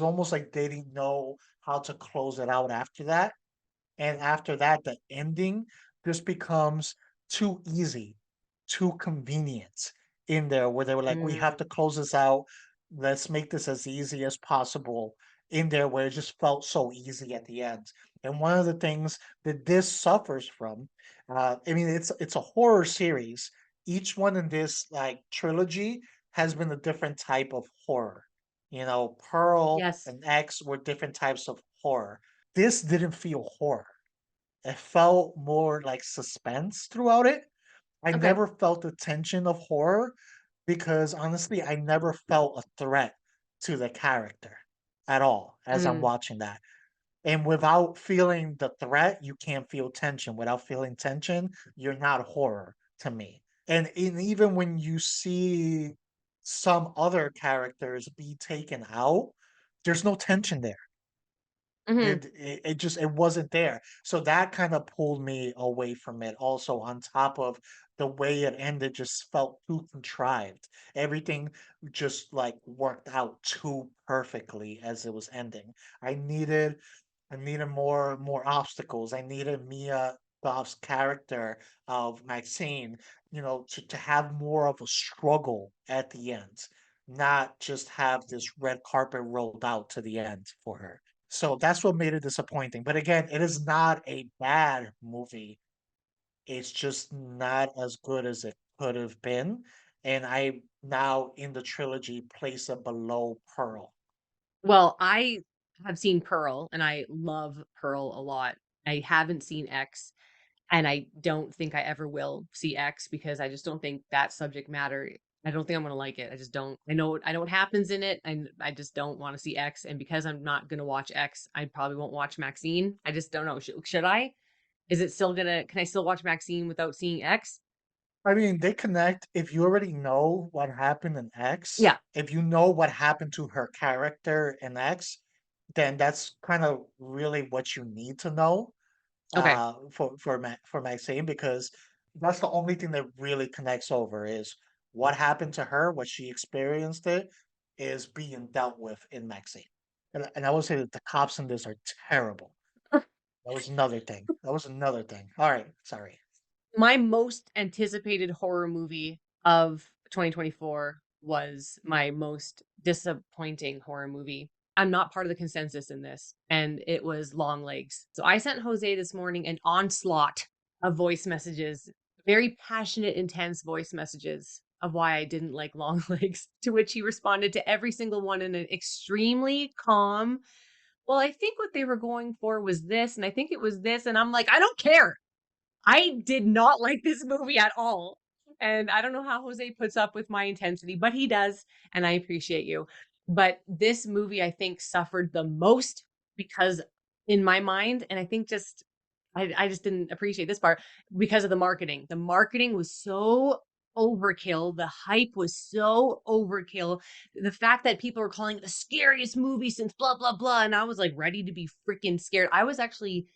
almost like they didn't know how to close it out after that, and after that, the ending just becomes too easy, too convenient in there where they were like, we have
Mm,
to close this out. Let's make this as easy as possible in there where it just felt so easy at the end. And one of the things that this suffers from, I mean, it's a horror series. Each one in this like trilogy has been a different type of horror. You know, Pearl
yes.
and X were different types of horror. This didn't feel horror. It felt more like suspense throughout it. I
Okay.
never felt the tension of horror because honestly, I never felt a threat to the character at all as I'm
Mm,
watching that. And without feeling the threat, you can't feel tension. Without feeling tension, you're not horror to me. And even when you see some other characters be taken out, there's no tension there.
hmm.
It just it wasn't there. So that kinda pulled me away from it also on top of the way it ended just felt too contrived. Everything just, like, worked out too perfectly as it was ending. I needed more obstacles. I needed Mia Goth's character of Maxine, you know, to have more of a struggle at the end, not just have this red carpet rolled out to the end for her. So that's what made it disappointing. But again, it is not a bad movie. It's just not as good as it could have been. And I now in the trilogy place it below Pearl.
Well, I have seen Pearl and I love Pearl a lot. I haven't seen X and I don't think I ever will see X because I just don't think that subject matter. I don't think I'm gonna like it. I just don't. I know what happens in it, and I just don't want to see X. And because I'm not gonna watch X, I probably won't watch Maxine. I just don't know. Should I? Is it still gonna? Can I still watch Maxine without seeing X?
I mean, they connect if you already know what happened in X,
Yeah.
if you know what happened to her character in X, then that's kind of really what you need to know
Okay.
for Maxine because that's the only thing that really connects over is what happened to her, what she experienced it is being dealt with in Maxine. And I would say that the cops in this are terrible. That was another thing. That was another thing. All right, sorry.
My most anticipated horror movie of 2024 was my most disappointing horror movie. I'm not part of the consensus in this, and it was Longlegs. So I sent Jose this morning an onslaught of voice messages, very passionate, intense voice messages of why I didn't like Longlegs, to which he responded to every single one in an extremely calm, well, I think what they were going for was this, and I think it was this. And I'm like, I don't care. I did not like this movie at all. And I don't know how Jose puts up with my intensity, but he does. And I appreciate you. But this movie, I think, suffered the most because, in my mind, and I think just, I just didn't appreciate this part because of the marketing. The marketing was so overkill. The hype was so overkill. The fact that people were calling it the scariest movie since blah, blah, blah. And I was like ready to be freaking scared. I was actually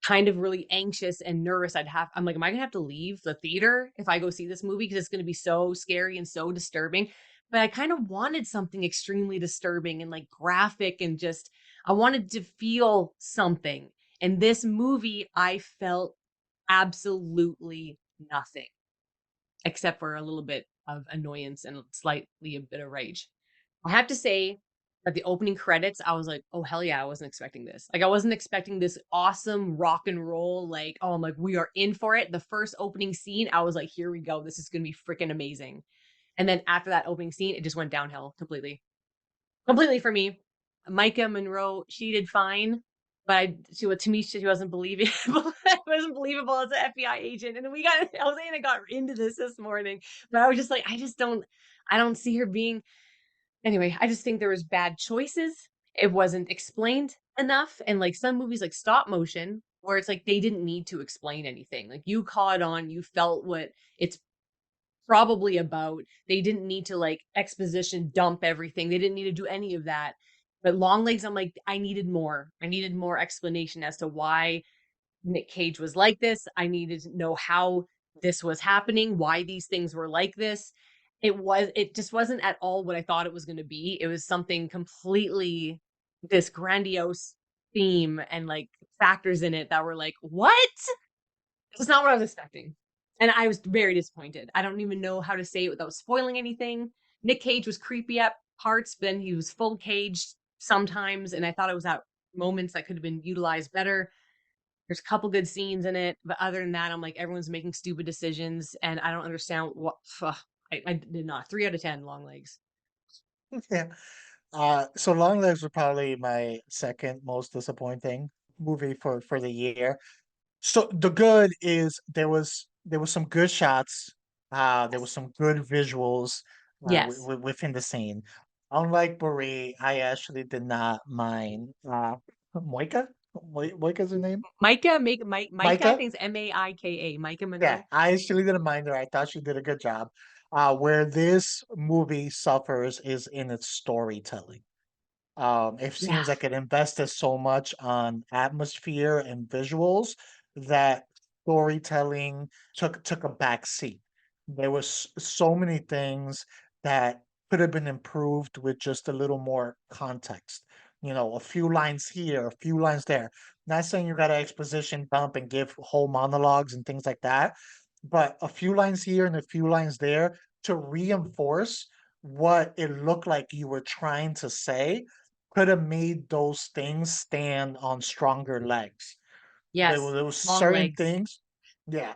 kind of really anxious and nervous. I'm like, am I gonna have to leave the theater if I go see this movie? Because it's gonna be so scary and so disturbing. But I kind of wanted something extremely disturbing and like graphic and just, I wanted to feel something. And this movie, I felt absolutely nothing except for a little bit of annoyance and slightly a bit of rage. I have to say, at the opening credits, I was like, "Oh hell yeah!" I wasn't expecting this. Like, I wasn't expecting this awesome rock and roll. Like, oh, I'm like, we are in for it. The first opening scene, I was like, "Here we go. This is gonna be freaking amazing." And then after that opening scene, it just went downhill completely, completely for me. Micah Monroe, she did fine, but to me, she wasn't believable. It wasn't believable as an FBI agent. And then Jose and I got into this morning, but I was just like, I don't see her being. Anyway, I just think there was bad choices. It wasn't explained enough. And like some movies like Stopmotion, where it's like they didn't need to explain anything. Like you caught on, you felt what it's probably about. They didn't need to like exposition dump everything. They didn't need to do any of that. But Longlegs, I'm like, I needed more. I needed more explanation as to why Nick Cage was like this. I needed to know how this was happening, why these things were like this. It just wasn't at all what I thought it was going to be. It was something completely, this grandiose theme and like factors in it that were like, what? It's not what I was expecting. And I was very disappointed. I don't even know how to say it without spoiling anything. Nick Cage was creepy at parts, but then he was full caged sometimes, and I thought it was at moments that could have been utilized better. There's a couple good scenes in it, but other than that, I'm like, everyone's making stupid decisions, and I don't understand what. I did not. 3 out of 10. Longlegs.
Yeah. So Longlegs was probably my second most disappointing movie for the year. So the good is there was some good shots. There was some good visuals
Yes,
within the scene. Unlike Brie, I actually did not mind Moika. Moika's her name?
Micah. I
Micah?
think it's Maika. Micah
Yeah,
Monroe.
I actually didn't mind her. I thought she did a good job. Where this movie suffers is in its storytelling. It
Yeah.
seems like it invested so much on atmosphere and visuals that storytelling took a back seat. There was so many things that could have been improved with just a little more context. You know, a few lines here, a few lines there. Not saying you got to exposition dump and give whole monologues and things like that, but a few lines here and a few lines there to reinforce what it looked like you were trying to say could have made those things stand on stronger legs.
Yes.
There was
Long
certain
legs.
things, yeah,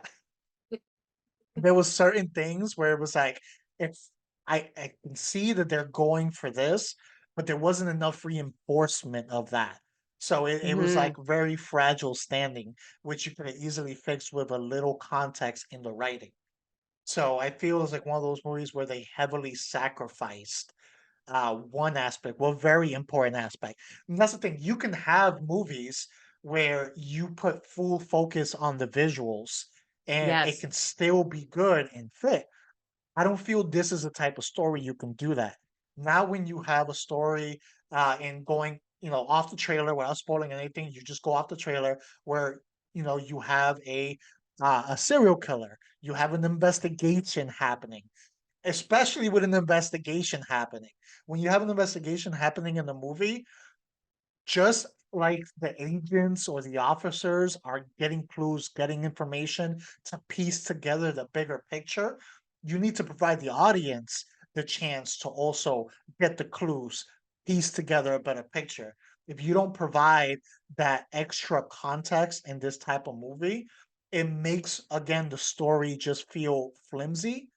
there was certain things where it was like, if I can see that they're going for this, but there wasn't enough reinforcement of that. So it was
Hmm.
like very fragile standing, which you could have easily fixed with a little context in the writing. So I feel it's like one of those movies where they heavily sacrificed one aspect, well, very important aspect. And that's the thing. You can have movies where you put full focus on the visuals and it
Yes.
can still be good and fit. I don't feel this is the type of story you can do that. Now, when you have a story and going, off the trailer without spoiling anything, you just go off the trailer where you have a serial killer, you have an investigation happening, especially with an investigation happening. When you have an investigation happening in the movie, just like the agents or the officers are getting clues, getting information to piece together the bigger picture, you need to provide the audience the chance to also get the clues, piece together a better picture. If you don't provide that extra context in this type of movie, it makes, again, the story just feel flimsy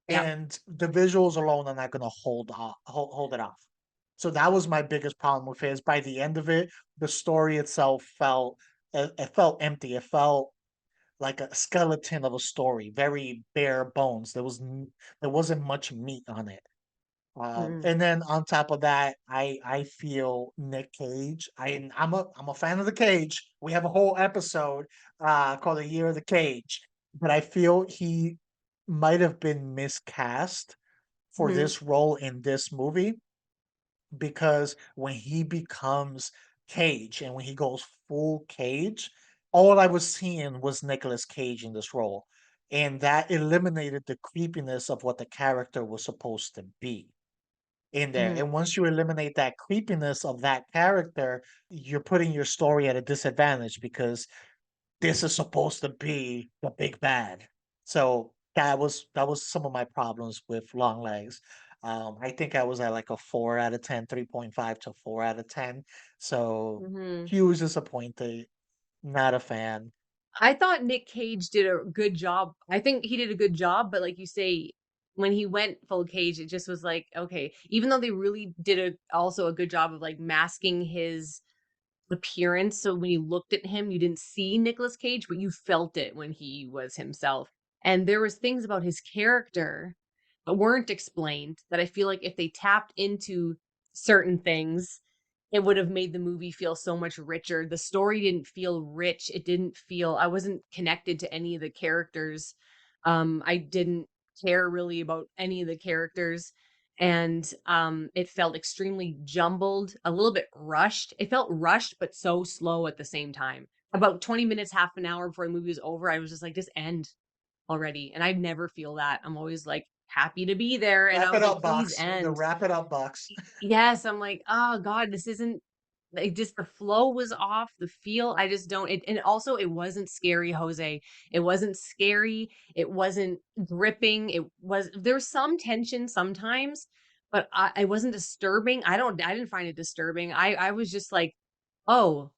Yeah.
and the visuals alone are not gonna hold it off. So that was my biggest problem with it, is by the end of it, the story itself it felt empty. It felt like a skeleton of a story, very bare bones. There wasn't much meat on it.
Mm.
And then on top of that, I feel Nick Cage. I'm a fan of the Cage. We have a whole episode called "The Year of the Cage," but I feel he might have been miscast for
Mhm.
this role in this movie because when he becomes Cage and when he goes full Cage, all I was seeing was Nicolas Cage in this role, and that eliminated the creepiness of what the character was supposed to be in there.
Mhm.
And once you eliminate that creepiness of that character, you're putting your story at a disadvantage because this is supposed to be the big bad. So that was some of my problems with Long Legs. I think I was at like a 4 out of 10, 3.5 to 4 out of 10. So
Mhm.
huge disappointed, not a fan.
I thought Nick Cage did a good job. I think he did a good job, but like you say, when he went full Cage, it just was like, okay, even though they really did also a good job of like masking his appearance, so when you looked at him, you didn't see Nicolas Cage, but you felt it when he was himself. And there was things about his character that weren't explained that I feel like if they tapped into certain things, it would have made the movie feel so much richer. The story didn't feel rich. It didn't feel I wasn't connected to any of the characters. I didn't care really about any of the characters and it felt extremely jumbled, a little bit rushed. It felt rushed but so slow at the same time. About 20 minutes, half an hour before the movie was over, I was just like, just end already. And I never feel that. I'm always like happy to be there. And I
Wrap
was
it
like,
up
please
box. The
end.
wrap it up box.
Yes, I'm like, oh God, this isn't. just the flow was off, the feel. I just don't. And also, it wasn't scary, Jose. It wasn't scary. It wasn't gripping. There's some tension sometimes, but it wasn't disturbing. I didn't find it disturbing. I was just like, oh,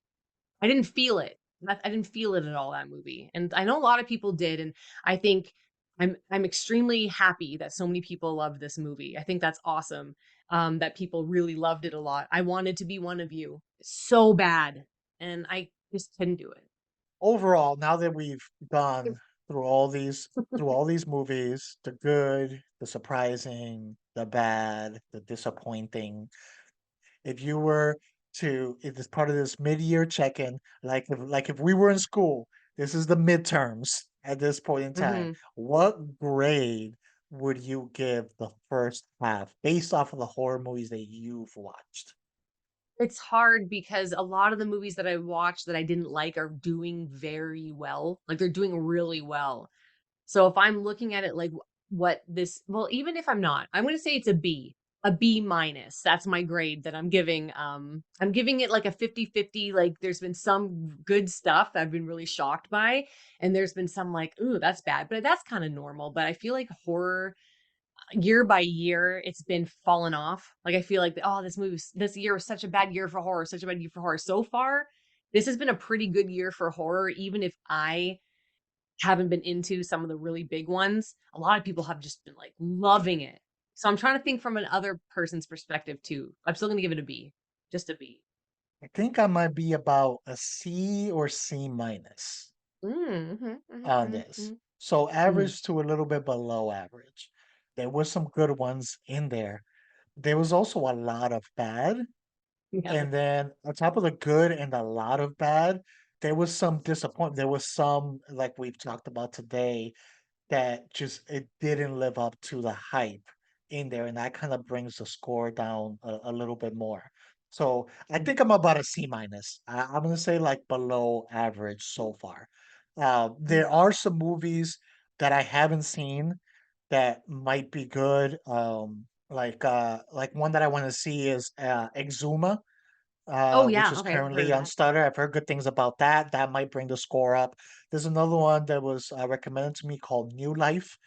I didn't feel it. I didn't feel it at all, that movie. And I know a lot of people did. And I think I'm extremely happy that so many people loved this movie. I think that's awesome. That people really loved it a lot. I wanted to be one of you so bad. And I just couldn't do it.
Overall, now that we've gone through all these movies, the good, the surprising, the bad, the disappointing, if you were if it's part of this mid-year check-in, like if we were in school, this is the midterms at this point in time,
Hmm.
what grade would you give the first half based off of the horror movies that you've watched?
It's hard because a lot of the movies that I watched that I didn't like are doing very well. Like they're doing really well. So if I'm looking at it like what this, well, even if I'm not, I'm going to say it's a B minus. That's my grade that I'm giving it like a 50-50. Like there's been some good stuff that I've been really shocked by. And there's been some like, ooh, that's bad, but that's kind of normal. But I feel like horror year by year, it's been falling off. Like I feel like, oh, this year was such a bad year for horror, such a bad year for horror. So far, this has been a pretty good year for horror, even if I haven't been into some of the really big ones. A lot of people have just been like loving it. So I'm trying to think from another person's perspective too. I'm still gonna give it a B. Just a B.
I think I might be about a C or C minus
Mm-hmm,
on
mm-hmm,
this.
hmm.
So
Hmm.
average to a little bit below average. There were some good ones in there. There was also a lot of bad.
Yeah.
And then on top of the good and a lot of bad, there was some disappointment. There was some, like we've talked about today, that just it didn't live up to the hype in there, and that kind of brings the score down a little bit more. So I think I'm about a C minus. I'm gonna say like below average so far.
Mm.
There are some movies that I haven't seen that might be good. Like one that I want to see is Exuma,
Oh
which
yeah.
is
Okay. I've heard
currently
of
on
that.
Stutter. I've heard good things about that. That might bring the score up. There's another one that was recommended to me called New Life.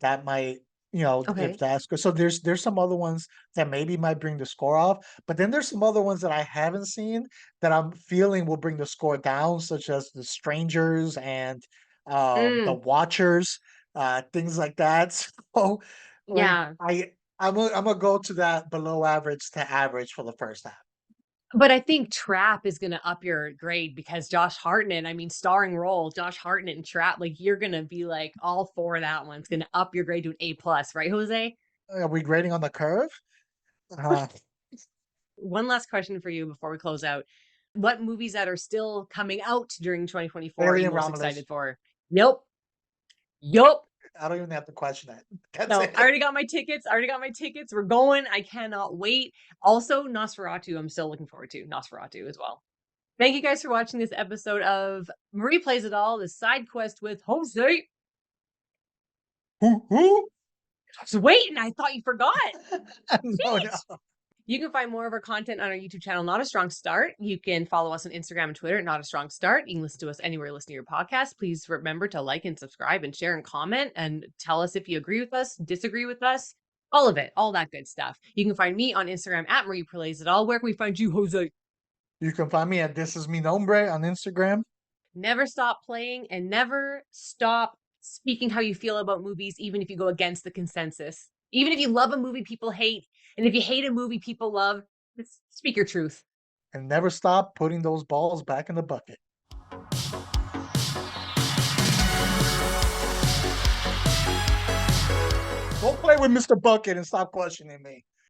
That might, if
Okay.
that's good. So there's some other ones that maybe might bring the score off, but then there's some other ones that I haven't seen that I'm feeling will bring the score down, such as The Strangers and The
Mm,
Watchers, things like that. So like
yeah.
I'm gonna go to that below average to average for the first half.
But I think Trap is gonna up your grade because Josh Hartnett, I mean, starring role, Josh Hartnett and Trap, like you're gonna be like all for that one. It's gonna up your grade to an A plus, right, Jose?
Are we grading on the curve? Uh,
One last question for you before we close out. What movies that are still coming out during 2024 are you
Alien
most
Romulus.
excited for? Yup. Yup.
I don't even have to question that. That's
No, I
it.
already got my tickets. I already got my tickets. We're going. I cannot wait. Also, Nosferatu, I'm still looking forward to Nosferatu as well. Thank you guys for watching this episode of Marie Plays It All, the side quest with Jose.
Who?
I was waiting. I thought you forgot.
No, no.
You can find more of our content on our YouTube channel, Not a Strong Start. You can follow us on Instagram and Twitter at Not a Strong Start. You can listen to us anywhere you listen to your podcast. Please remember to like and subscribe and share and comment and tell us if you agree with us, disagree with us, all of it, all that good stuff. You can find me on Instagram at Marie Plays It All. Where can we find you, Jose?
You can find me at This Is Me Nombre on Instagram.
Never stop playing and never stop speaking how you feel about movies, even if you go against the consensus. Even if you love a movie people hate, and if you hate a movie people love, just speak your truth.
And never stop putting those balls back in the bucket. Go play with Mr. Bucket and stop questioning me.